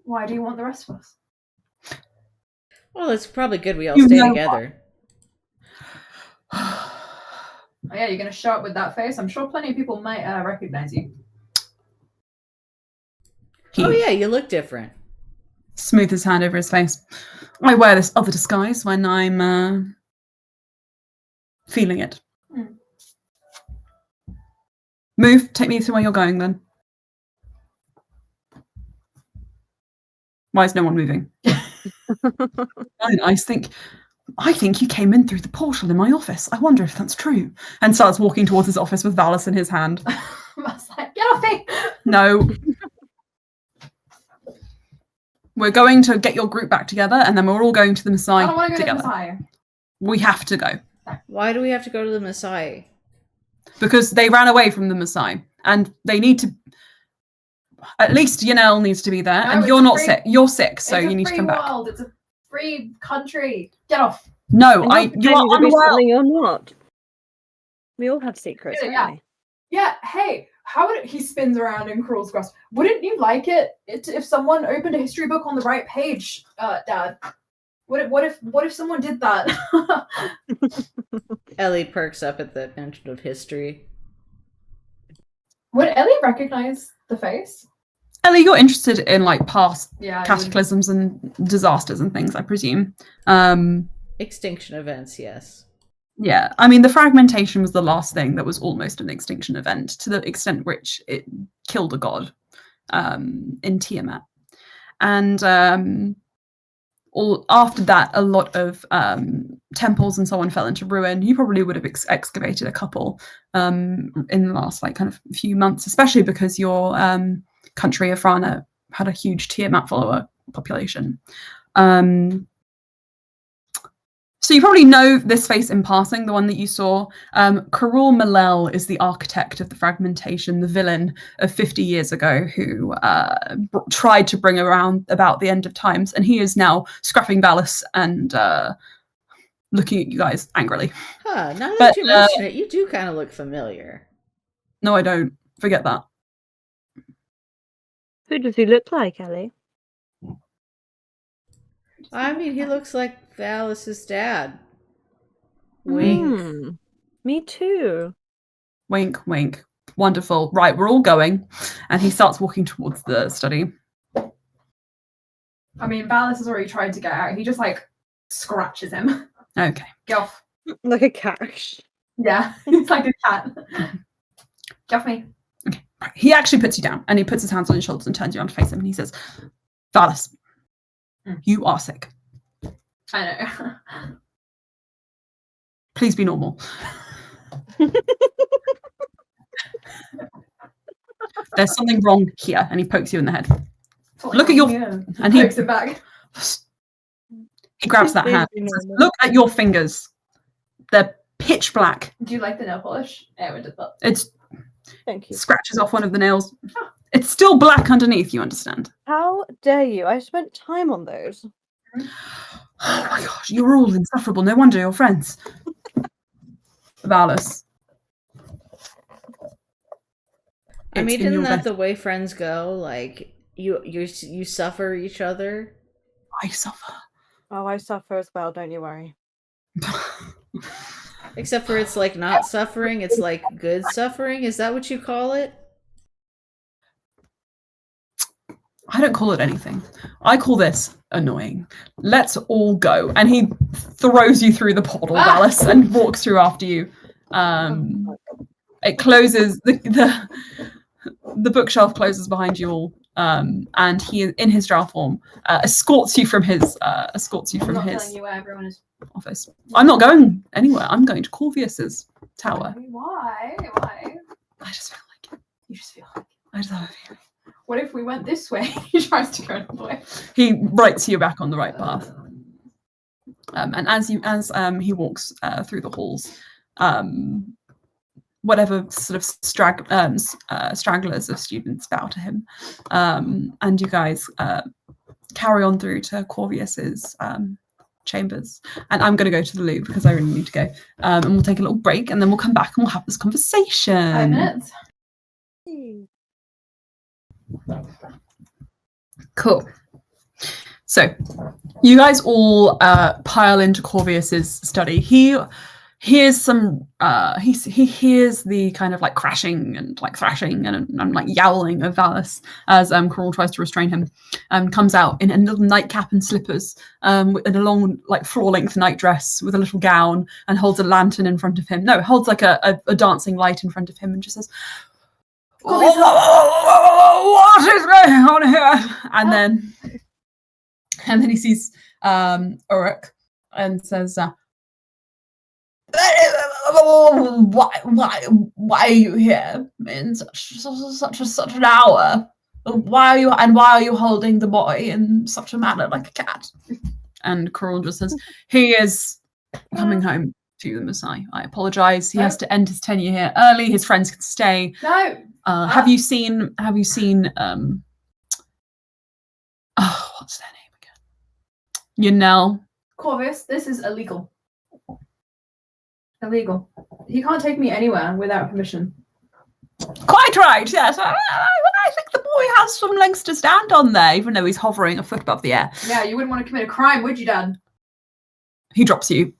Why do you want the rest of us? Well, it's probably good we all You stay know together. Oh yeah, you're gonna show up with that face? I'm sure plenty of people might recognize you. He Oh yeah, you look different. smooths his hand over his face. I wear this other disguise when I'm feeling it. Mm. Move, take me to where you're going then. Why is no one moving? I think you came in through the portal in my office. I wonder if that's true. And starts walking towards his office with Valis in his hand. I was like, get off me! No. We're going to get your group back together, and then we're all going to the I Maasai don't want to go to together. the Messiah. We have to go Why do we have to go to the Maasai? because they ran away from the Maasai, and they need to. At least Yanel needs to be there, No, and it's you're a not free- sick. You're sick, so It's a you need to free come back. world. It's a free country. Get off. No, And you're you are pretending to be unwell. something you're not. We all have secrets, Yeah, don't we? Yeah, hey, how would he spins around and crawls across? Wouldn't you like it if someone opened a history book on the right page, Dad? What if someone did that? Ellie perks up at the mention of history. Would Ellie recognize the face? Ellie, you're interested in like past Yeah. cataclysms and disasters and things, I presume. Extinction events, yes. Yeah, I mean, the fragmentation was the last thing that was almost an extinction event, to the extent which it killed a god in Tiamat. And all after that, a lot of temples and so on fell into ruin. You probably would have excavated a couple in the last like kind of few months, especially because your country, Afrana, had a huge Tiamat follower population. So you probably know this face in passing, the one that you saw. Karul Malel is the architect of the fragmentation, the villain of 50 years ago who tried to bring about the end of times, and he is now scrapping Valis and looking at you guys angrily. Huh, now that But, you mention it, you do kind of look familiar. No, I don't. Forget that. Who does he look like, Ellie? I mean, he looks like Valis's dad. Wink. Hmm. Me too. Wink, wink. Wonderful. Right, we're all going. And he starts walking towards the study. I mean, Valis has already tried to get out. He just like scratches him. Okay. Get off. Like a cat. Yeah, it's like a cat. Get off me. He actually puts you down, and he puts his hands on your shoulders and turns you around to face him, and he says, Valis, you are sick. I know. Please be normal. There's something wrong here, and he pokes you in the head. Look at your... And he pokes it back. He grabs that hand. Look at your fingers. They're pitch black. Do you like the nail polish? Yeah, we did that. It's... Thank you. Scratches off one of the nails. It's still black underneath, you understand? How dare you? I spent time on those. Oh my gosh, you're all insufferable. No wonder you're friends. Valis. I mean, isn't that the way friends go? Like, you suffer each other? I suffer. Oh, I suffer as well, don't you worry. Except for it's like not suffering, it's like good suffering. Is that what you call it? I don't call it anything. I call this annoying. Let's all go. And he throws you through the portal, Valis, and walks through after you. It closes, the bookshelf closes behind you all. And he, in his drow form, escorts you from his telling you where everyone is. Office. I'm not going anywhere. I'm going to Corvius's tower. Why? I just feel like it. You just feel like it. I just have a feeling. What if we went this way? He tries to go the way. He writes you back on the right path. And as he walks through the halls, whatever sort of stragglers of students bow to him, and you guys carry on through to Corvius's chambers. And I'm going to go to the loo because I really need to go. And we'll take a little break, and then we'll come back and we'll have this conversation. 5 minutes. Cool. So, you guys all pile into Corvius's study. He hears some. He hears the kind of like crashing and like thrashing and like yowling of Valis as Coral tries to restrain him. Comes out in a little nightcap and slippers, in a long like floor-length nightdress with a little gown, and holds a lantern in front of him. No, holds like a dancing light in front of him, and just says, "What is going on here?" And then he sees Uruk and says, why are you here in such an hour? Why are you holding the boy in such a manner like a cat? And Coral just says, he is coming home to the Maasai. I apologize. He has to end his tenure here early. His friends can stay. No. Have you seen what's their name again? Yunel. Corvus, this is illegal. Illegal. He can't take me anywhere without permission. Quite right, yes. I think the boy has some legs to stand on there, even though he's hovering a foot above the air. Yeah, you wouldn't want to commit a crime, would you, Dad? He drops you.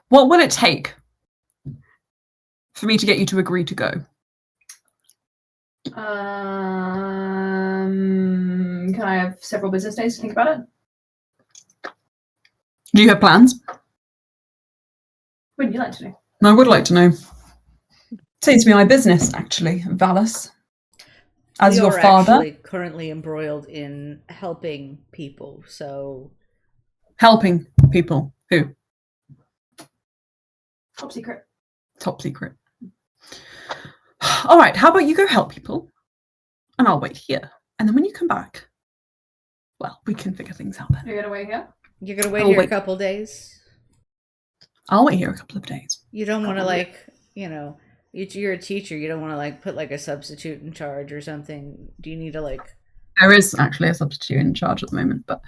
What will it take for me to get you to agree to go? Can I have several business days to think about it? Do you have plans? Wouldn't you like to know? I would like to know. Seems to be my business, actually, Valis. As your father. Actually currently embroiled in helping people, so... Helping people? Who? Top secret. Top secret. All right, how about you go help people, and I'll wait here. And then when you come back, well, we can figure things out then. You're going to wait here? You're going to wait here a couple days? I'll wait here a couple of days. You don't want to, like, you know, you're a teacher. You don't want to, like, put, like, a substitute in charge or something. Do you need to, like... There is actually a substitute in charge at the moment, but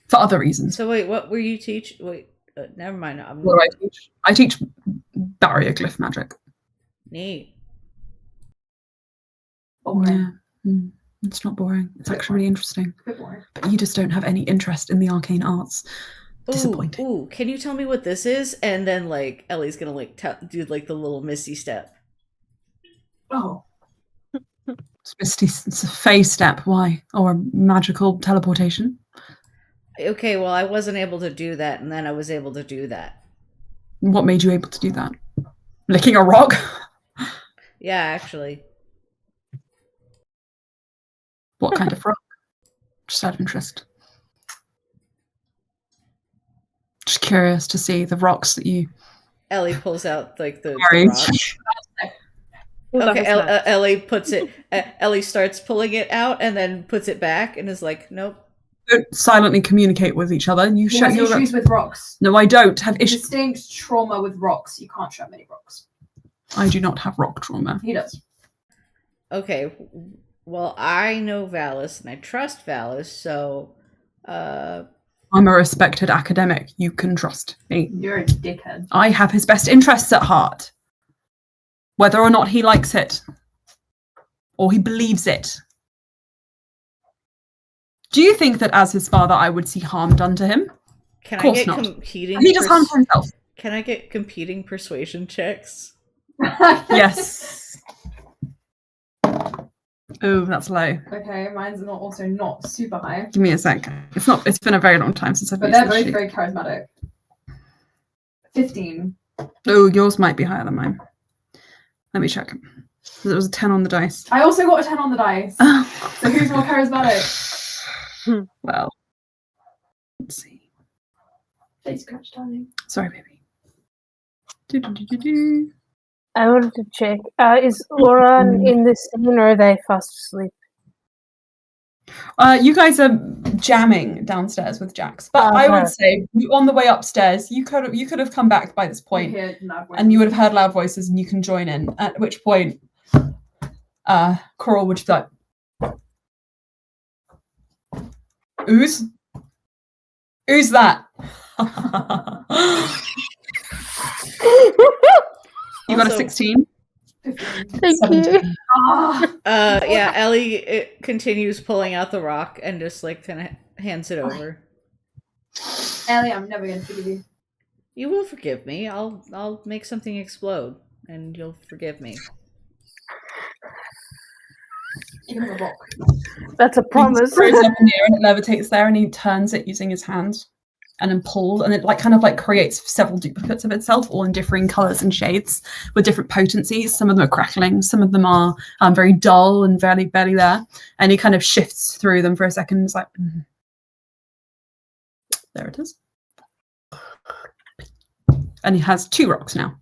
for other reasons. So wait, what were you teach? Wait, never mind. What do I teach? I teach barrier glyph magic. Neat. Boring. Yeah. It's not boring. It's actually really interesting. A bit boring. But you just don't have any interest in the arcane arts. Disappointing. Ooh, can you tell me what this is? And then, like, Ellie's gonna, like, do, like, the little misty step. Oh. It's a phase step. Why? Or a magical teleportation? Okay, well, I wasn't able to do that, and then I was able to do that. What made you able to do that? Licking a rock? Yeah, actually. What kind of rock? Just out of interest. Just curious to see the rocks that you Ellie pulls out like the carry. rock. Okay, Ellie puts it. Ellie starts pulling it out and then puts it back and is like, "Nope." Don't silently communicate with each other. You He shut has your issues with rocks. No, I don't have issues. Distinct trauma with rocks. You can't show many rocks. I do not have rock trauma. He does. Okay, well, I know Valis and I trust Valis, so I'm a respected academic. You can trust me. You're a dickhead. I have his best interests at heart. Whether or not he likes it. Or he believes it. Do you think that as his father I would see harm done to him? can Of I course get not. competing? He does harm to himself. Can I get competing persuasion checks? Yes. Oh, that's low. Okay, mine's also not super high. Give me a sec. It's been a very long time since I've But used they're this both sheet. very charismatic. 15. Oh, yours might be higher than mine. Let me check. It was a 10 on the dice. I also got a 10 on the dice. So who's more charismatic? Well, let's see. Face scratch, darling. Sorry, baby. Do. I wanted to check. Is Oran in this scene or are they fast asleep? You guys are jamming downstairs with Jax, but I would say on the way upstairs, you could have come back by this point, and you would have heard loud voices, and you can join in. At which point, Coral would just be like, "Who's that?" You got a Also- 16. Thank 17. you. Yeah, Ellie continues pulling out the rock and just like kind of hands it over. Ellie, I'm never going to forgive you. You will forgive me. I'll make something explode, and you'll forgive me. Give him a rock. That's a He promise. just throws it up in the air and it levitates there, and he turns it using his hands, and then pulls, and it kind of creates several duplicates of itself, all in differing colors and shades with different potencies. Some of them are crackling, some of them are very dull and barely there. And he kind of shifts through them for a second. And is like, there it is. And he has 2 rocks now.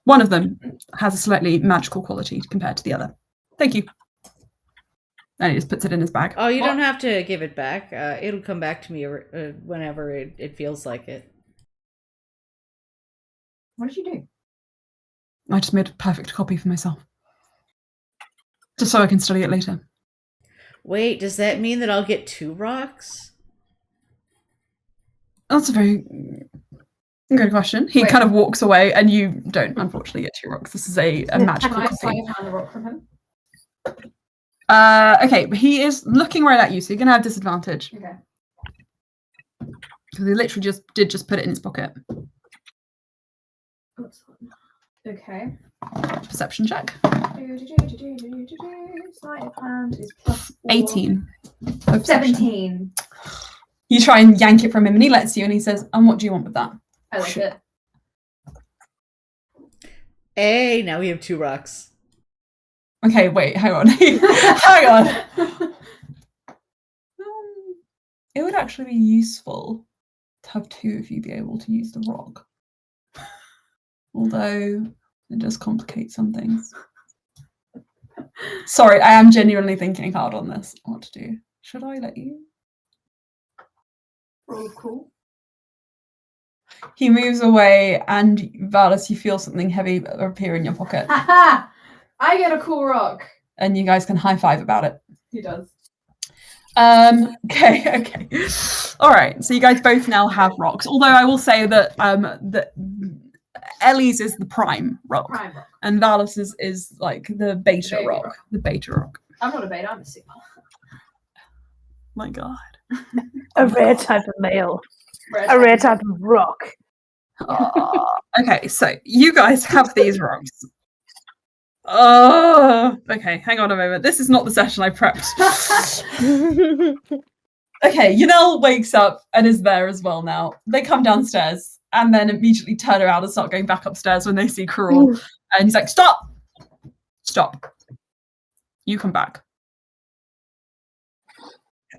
One of them has a slightly magical quality compared to the other. Thank you. And he just puts it in his bag. Oh, you don't have to give it back. It'll come back to me whenever it feels like it. What did you do? I just made a perfect copy for myself. Just so I can study it later. Wait, does that mean that I'll get 2 rocks? That's a very good question. He Wait. kind of walks away, and you don't, unfortunately, get 2 rocks. This is a magical Can I sleight copy. of hand the rock from him? Okay, but he is looking right at you, so you're going to have disadvantage. Okay. Because he literally just put it in his pocket. Oops. Okay. Perception check. Sleight of hand is plus 4. 18. Perception. 17. You try and yank it from him, and he lets you, and he says, "And what do you want with that?" I like it. Hey, now we have 2 rocks. Okay, wait, hang on. Hang on. It would actually be useful to have 2 of you be able to use the rock. Although it does complicate some things. Sorry, I am genuinely thinking hard on this. What to do? Should I let you? Roll cool. He moves away, and Valis, you feel something heavy appear in your pocket, Haha! I get a cool rock. and you guys can high five about it. He does. Okay. All right. So you guys both now have rocks. Although I will say that that Ellie's is the prime rock, Prime rock. and Valis is like the beta baby rock. rock. The beta rock. I'm not a beta, I'm a sigma. My God. A rare type of male. Red A rare type of rock. Okay, so you guys have these rocks. Okay, hang on a moment. This is not the session I prepped. Okay, Yanel wakes up and is there as well now. They come downstairs. and then immediately turn around and start going back upstairs when they see Cruel. And he's like, stop! You come back.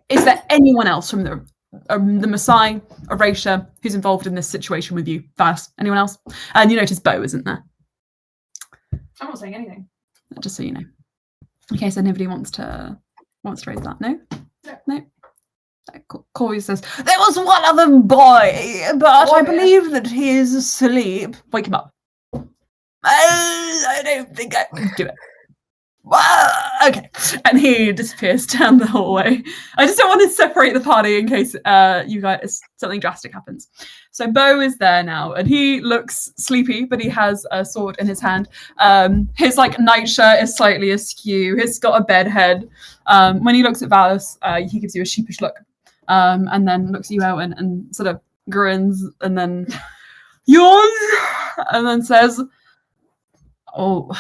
Is there anyone else from the Maasai, Erasure, who's involved in this situation with you? Fast. Anyone else? And you notice Bo isn't there. I'm not saying anything. Just so you know. In case anybody wants to raise that. No? No? Corey says, there was one other boy, but I believe that he is asleep. Wake him up. I don't think I can do it. Well, okay. And he disappears down the hallway. I just don't want to separate the party in case you guys something drastic happens. So Bo is there now, and he looks sleepy, but he has a sword in his hand. His nightshirt is slightly askew. He's got a bed head. When he looks at Valus, he gives you a sheepish look, and then looks at you, Owen, and sort of grins, and then yawns, and then says, "Oh,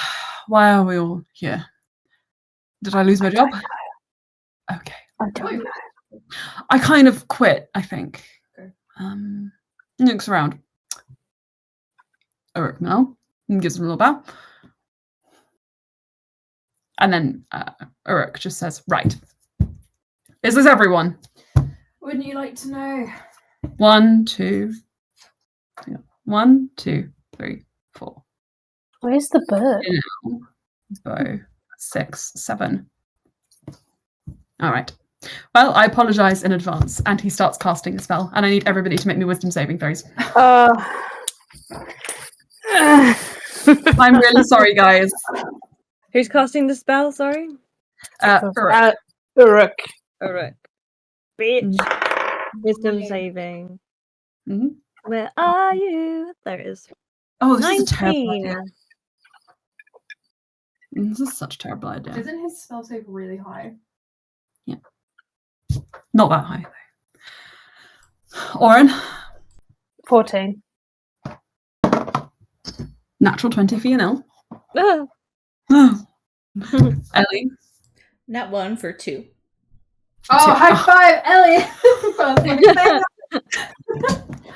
why are we all here? Did I lose my job?" Okay. I don't know. I kind of quit, I think. Okay. Looks around. Uruk now, and gives him a little bow. And then Uruk just says, right. Is this everyone? Wouldn't you like to know? 1, 2, 3, 4. Where's the bird? So 6, 7. All right. Well, I apologize in advance. And he starts casting a spell, and I need everybody to make me wisdom saving throws. I'm really sorry, guys. Who's casting the spell? Sorry. Uruk. Uruk. Alright. Bitch. Wisdom saving. Mm-hmm. Where are you? There it is. Oh, this is a terrible 19. idea. This is such a terrible idea. Isn't his spell save really high? Not that high, though. Oren, 14. natural 20 for you now. Ah. Ellie, Nat 1 for 2. Oh, high five, Ellie!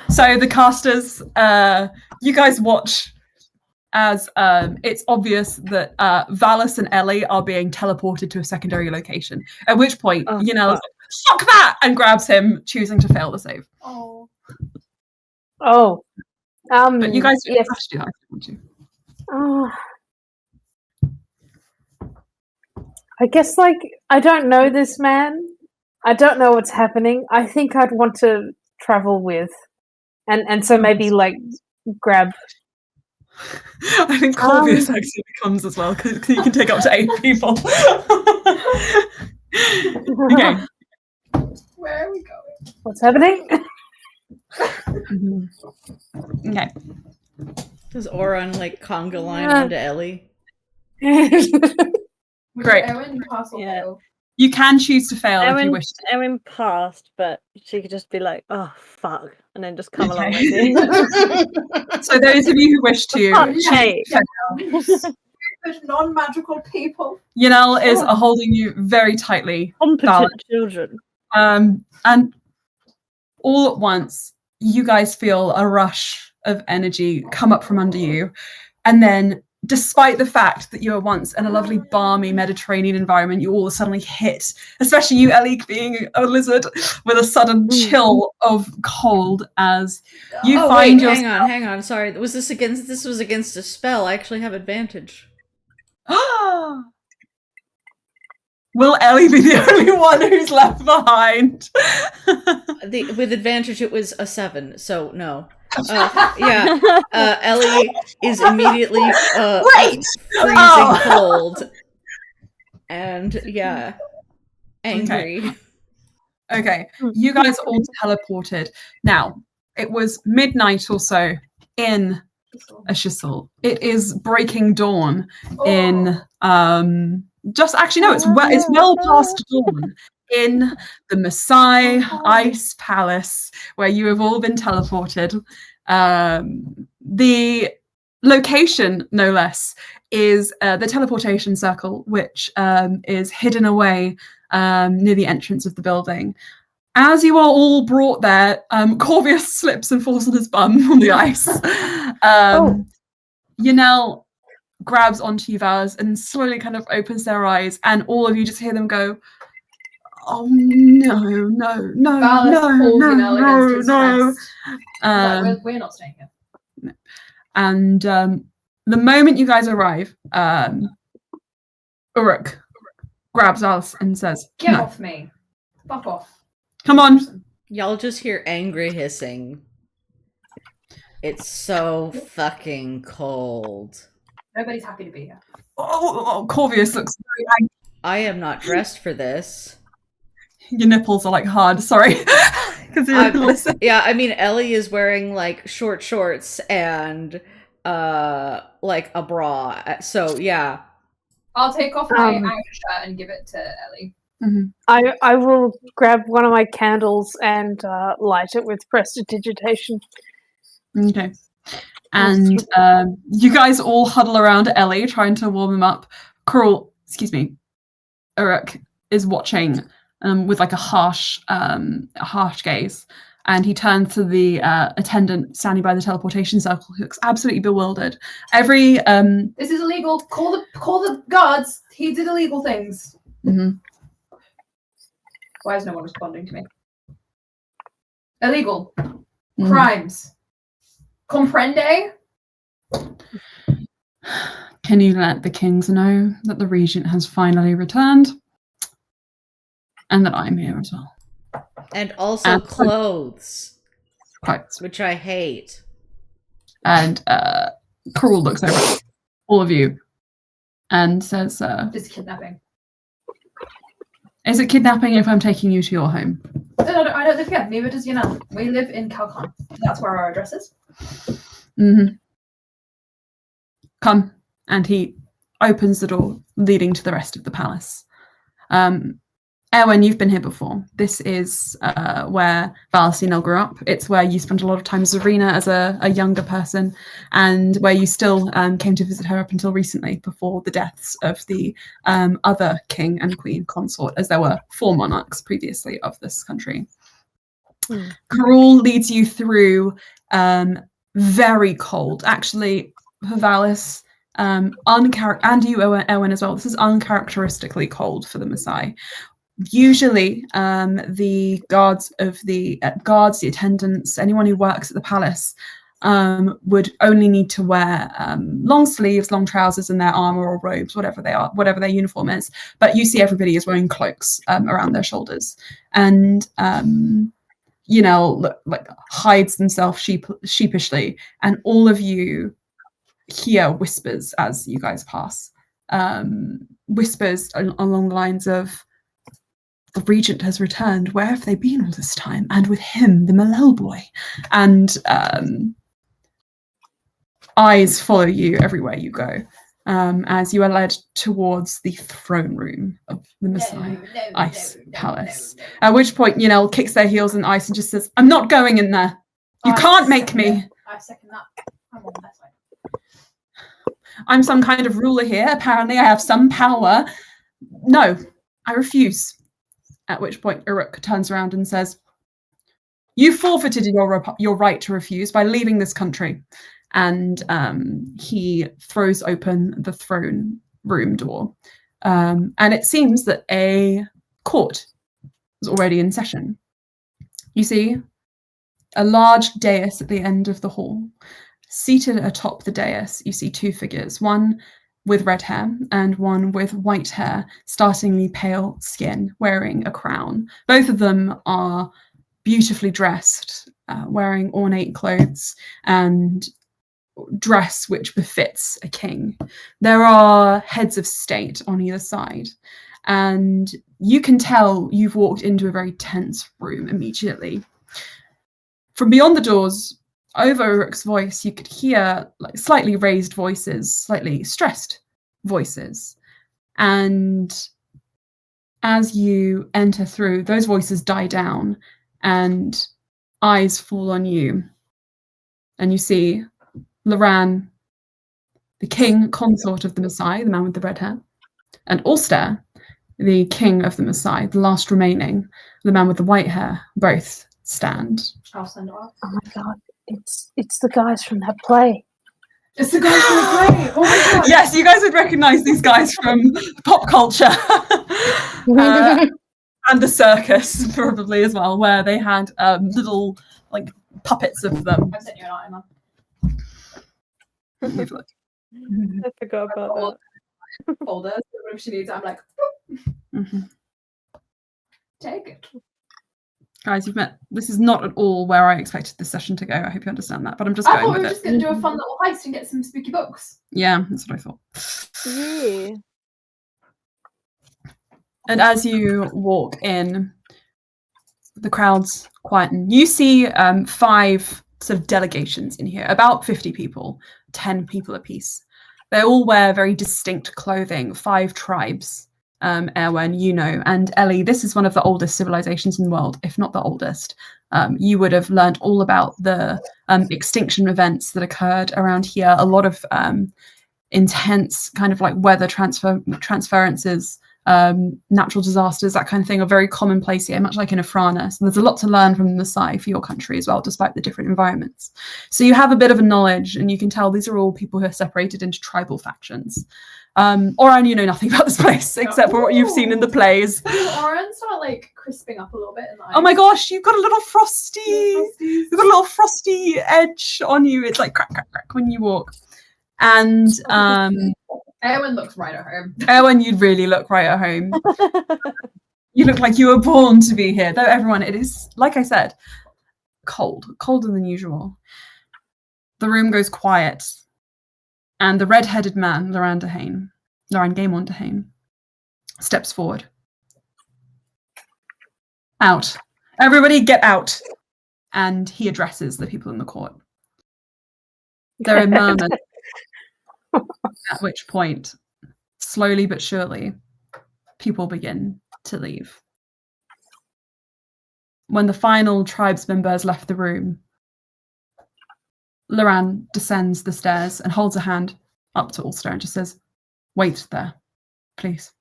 so the casters, you guys watch as it's obvious that Valus and Ellie are being teleported to a secondary location. At which point, Oh, Yanel's fuck. like, fuck that! And grabs him, choosing to fail the save. Oh. Oh. But you guys don't yes. have to do that if you want to. Oh. I guess, I don't know this man. I don't know what's happening. I think I'd want to travel with. And so maybe, grab... I think Corvius actually becomes as well, because you can take up to 8 people. Okay. Where are we going? What's happening? Okay. Does Oron conga line onto Ellie? Great. Owen, pass or Yeah. fail? You can choose to fail if you wish to. Erin passed, but she could just be like, "Oh fuck," and then just come along Okay. with you. So those of you who wish to Hey. There's non-magical people. Yanel is holding you very tightly. Competent children. And all at once, you guys feel a rush of energy come up from under you. And then, despite the fact that you were once in a lovely, balmy Mediterranean environment, you all suddenly hit, especially you, Ellie, being a lizard, with a sudden chill of cold as you find yourself... Hang on. Sorry. This was against a spell. I actually have advantage. Will Ellie be the only one who's left behind? With advantage, it was a 7, so no. Ellie is immediately freezing cold. And, angry. Okay, you guys all teleported. Now, it was midnight or so in Ashisel. It is breaking dawn in it's well past dawn in the Maasai Ice Palace, where you have all been teleported. The location, no less, is the teleportation circle, which is hidden away near the entrance of the building. As you are all brought there, Corvius slips and falls on his bum on the ice. Yanel grabs onto you, Vals, and slowly kind of opens their eyes, and all of you just hear them go, "Oh no, no, no, Valis no, pulls no, Yanel no, against his no!" chest. He's like, we're not staying here. And the moment you guys arrive, Uruk grabs Alice and says, Get "No, off me. Fuck off. come on." Y'all just hear angry hissing. It's so fucking cold. Nobody's happy to be here. Oh, Corvius looks very angry. I am not dressed for this. Your nipples are like hard, sorry. Because you're listening. Yeah, I mean, Ellie is wearing like short shorts and like a bra. So yeah. I'll take off my outer shirt and give it to Ellie. Mm-hmm. I will grab one of my candles and light it with prestidigitation. Okay. And you guys all huddle around Ellie, trying to warm him up. Uruk is watching with like a harsh gaze. And he turns to the attendant standing by the teleportation circle, who looks absolutely bewildered. This is illegal. Call the guards. He did illegal things. Mm-hmm. Why is no one responding to me? Illegal. Crimes. Comprende? Can you let the kings know that the regent has finally returned? And that I'm here as well. And also clothes. Clothes. Which I hate. And Cruel looks over at all of you and says, Just kidnapping. Is it kidnapping if I'm taking you to your home? I don't live here. Neither does Yanel. We live in Kalkan. That's where our address is. Mm-hmm. Come. And he opens the door leading to the rest of the palace. Erwin, you've been here before. This is where Valentina grew up. It's where you spent a lot of time as Arena as a younger person, and where you still came to visit her up until recently, before the deaths of the other king and queen consort, as there were 4 monarchs previously of this country. Karul leads you through very cold. Actually, for Valis, and you, Erwin, as well, this is uncharacteristically cold for the Maasai. Usually, the guards, the attendants, anyone who works at the palace, would only need to wear long sleeves, long trousers, and their armor or robes, whatever they are, whatever their uniform is. But you see, everybody is wearing cloaks around their shoulders, and like hides themselves sheepishly, and all of you hear whispers as you guys pass. Whispers along the lines of, "The regent has returned. Where have they been all this time? And with him, the Malel boy." And eyes follow you everywhere you go, as you are led towards the throne room of the Maasai Ice Palace. At which point, kicks their heels in ice and just says, "I'm not going in there. You can't make me." I second that. I'm on that side. "I'm some kind of ruler here. Apparently I have some power. No, I refuse." At which point Uruk turns around and says, "You forfeited your right to refuse by leaving this country." And he throws open the throne room door. And it seems that a court is already in session. You see a large dais at the end of the hall. Seated atop the dais, you see 2 figures, one with red hair and one with white hair, startlingly pale skin, wearing a crown. Both of them are beautifully dressed, wearing ornate clothes and dress which befits a king. There are heads of state on either side, and you can tell you've walked into a very tense room immediately. From beyond the doors, over Uruk's voice, you could hear like slightly raised voices, slightly stressed voices. And as you enter through, those voices die down and eyes fall on you. And you see Loran, the king consort of the Maasai, the man with the red hair, and Ulster, the king of the Maasai, the last remaining, the man with the white hair, both stand. I'll send it off. Oh my god, it's the guys from that play. It's the guys from the play. Oh my god. Yes, you guys would recognize these guys from pop culture. And the circus, probably as well, where they had little like puppets of them. I've sent you an art, Have a look. I forgot about that. folder. So whenever she needs it, I'm like, Mhm. take it. Guys, you've met. This is not at all where I expected this session to go. I hope you understand that, but I'm just I going thought we with were it. just going to do a fun little heist and get some spooky books. Yeah, that's what I thought. Yeah. And as you walk in, the crowds quieten. You see 5 sort of delegations in here, about 50 people, 10 people apiece. They all wear very distinct clothing, 5 tribes. Erwin, you know, and Ellie, this is one of the oldest civilizations in the world, if not the oldest. You would have learned all about the extinction events that occurred around here. A lot of intense kind of like weather transferences, natural disasters, that kind of thing are very commonplace here, much like in Afrana. So there's a lot to learn from the Maasai for your country as well, despite the different environments. So you have a bit of a knowledge, and you can tell these are all people who are separated into tribal factions. Oran, you know nothing about this place except for what you've seen in the plays. Does Oran start like crisping up a little bit in the eyes? Oh my gosh, you've got a little frosty. You've got a little frosty edge on you. It's like crack, crack, crack when you walk. And Erwin looks right at home. Erwin, you'd really look right at home. You look like you were born to be here. Though everyone, it is, like I said, colder than usual. The room goes quiet. And the red-headed man, Loran Gaemon Dehane, steps forward. Out. Everybody get out. And he addresses the people in the court. There are murmurs, at which point, slowly but surely, people begin to leave. When the final tribesman members left the room, Loran descends the stairs and holds a hand up to Ulster and just says, "Wait there, please."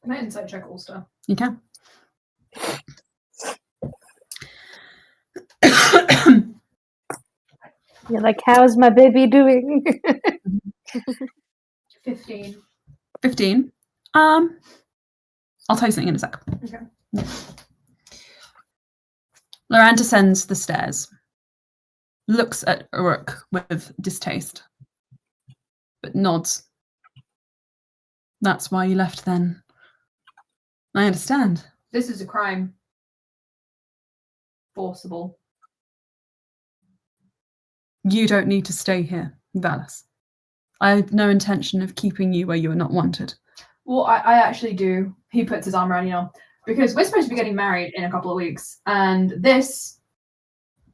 Can I insight check Ulster? You can. You're like, how's my baby doing? 15. 15. I'll tell you something in a sec. Okay. Yeah. Loran descends the stairs, looks at Uruk with distaste, but nods. That's why you left then. I understand. This is a crime. Forcible. You don't need to stay here, Valis. I have no intention of keeping you where you are not wanted. Well, I actually do. He puts his arm around, because we're supposed to be getting married in a couple of weeks, and this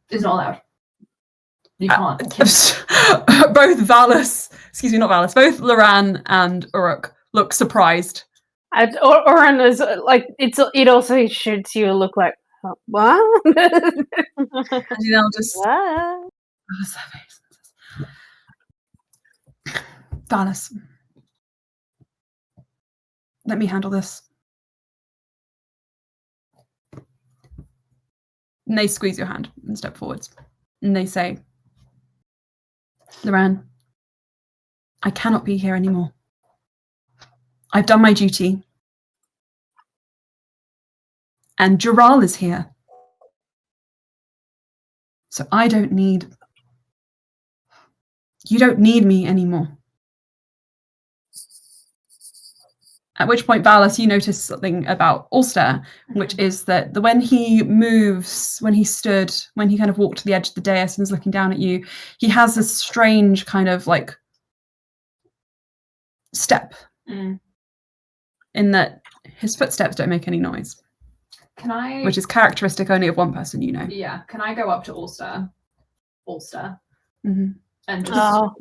is not allowed. You can't. Both Loran and Uruk look surprised. Oran is like, it also should you look like, what? And just What? Valis, let me handle this. And they squeeze your hand and step forwards. And they say, Loran, I cannot be here anymore. I've done my duty. And Jural is here. So you don't need me anymore. At which point, Valis, you notice something about Ulster, which is that when he kind of walked to the edge of the dais and is looking down at you, he has this strange kind of like step in that his footsteps don't make any noise. Which is characteristic only of one person, you know. Yeah. Can I go up to Ulster, Mm-hmm. and just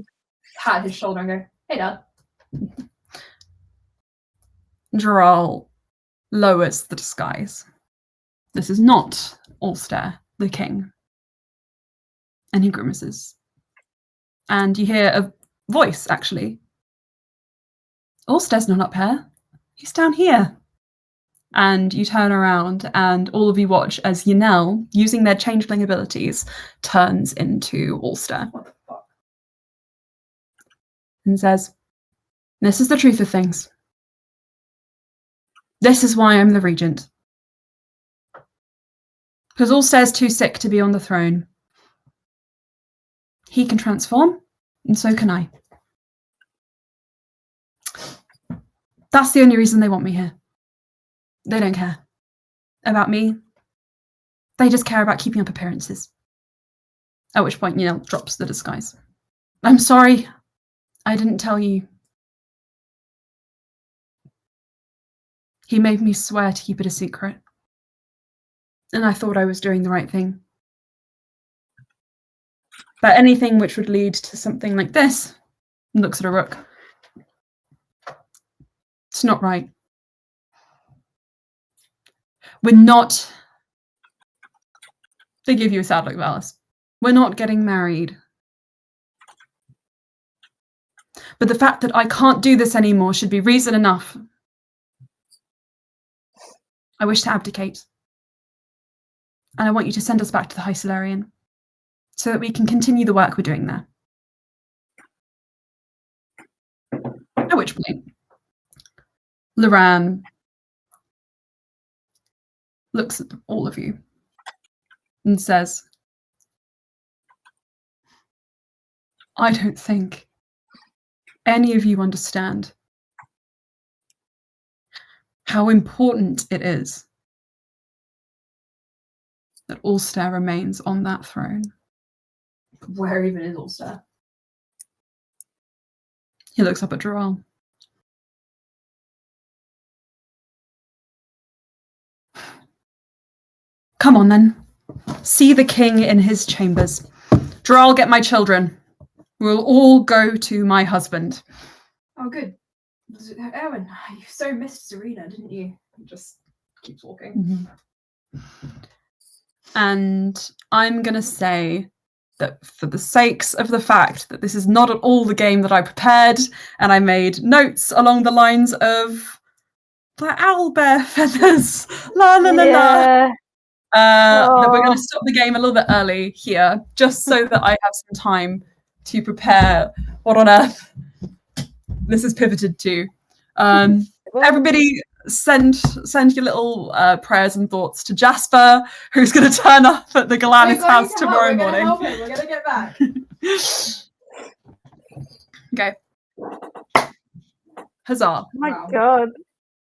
pat his shoulder and go, "Hey, Dad." Jural lowers the disguise. This is not Ulster, the king. And he grimaces. And you hear a voice, actually. Ulster's not up here. He's down here. And you turn around and all of you watch as Yanel, using their changeling abilities, turns into Ulster. What the fuck? And says, "This is the truth of things. This is why I'm the regent. Because Ulster's too sick to be on the throne. He can transform, and so can I. That's the only reason they want me here. They don't care about me. They just care about keeping up appearances." At which point, Yanel drops the disguise. "I'm sorry. I didn't tell you. He made me swear to keep it a secret. And I thought I was doing the right thing. But anything which would lead to something like this," looks at a rook, "it's not right. We're not," they give you a sad look, Valis, "we're not getting married. But the fact that I can't do this anymore should be reason enough. I wish to abdicate. And I want you to send us back to the High Solarian so that we can continue the work we're doing there." At which point, Loran looks at all of you and says, "I don't think any of you understand how important it is that Ulster remains on that throne." Where even is Ulster? He looks up at Droal. "Come on then. See the king in his chambers. Droal, get my children. We'll all go to my husband." Oh, good. Erwin, you so missed Serena, didn't you? He just keeps walking. And I'm going to say that for the sakes of the fact that this is not at all the game that I prepared, and I made notes along the lines of the owl bear feathers, la la la la, that we're going to stop the game a little bit early here, just so that I have some time to prepare what on earth this is pivoted to. Everybody send your little prayers and thoughts to Jasper, who's going to turn up at the Galanis house tomorrow morning. We're going to get back. Okay. Huzzah. Oh my Wow. god.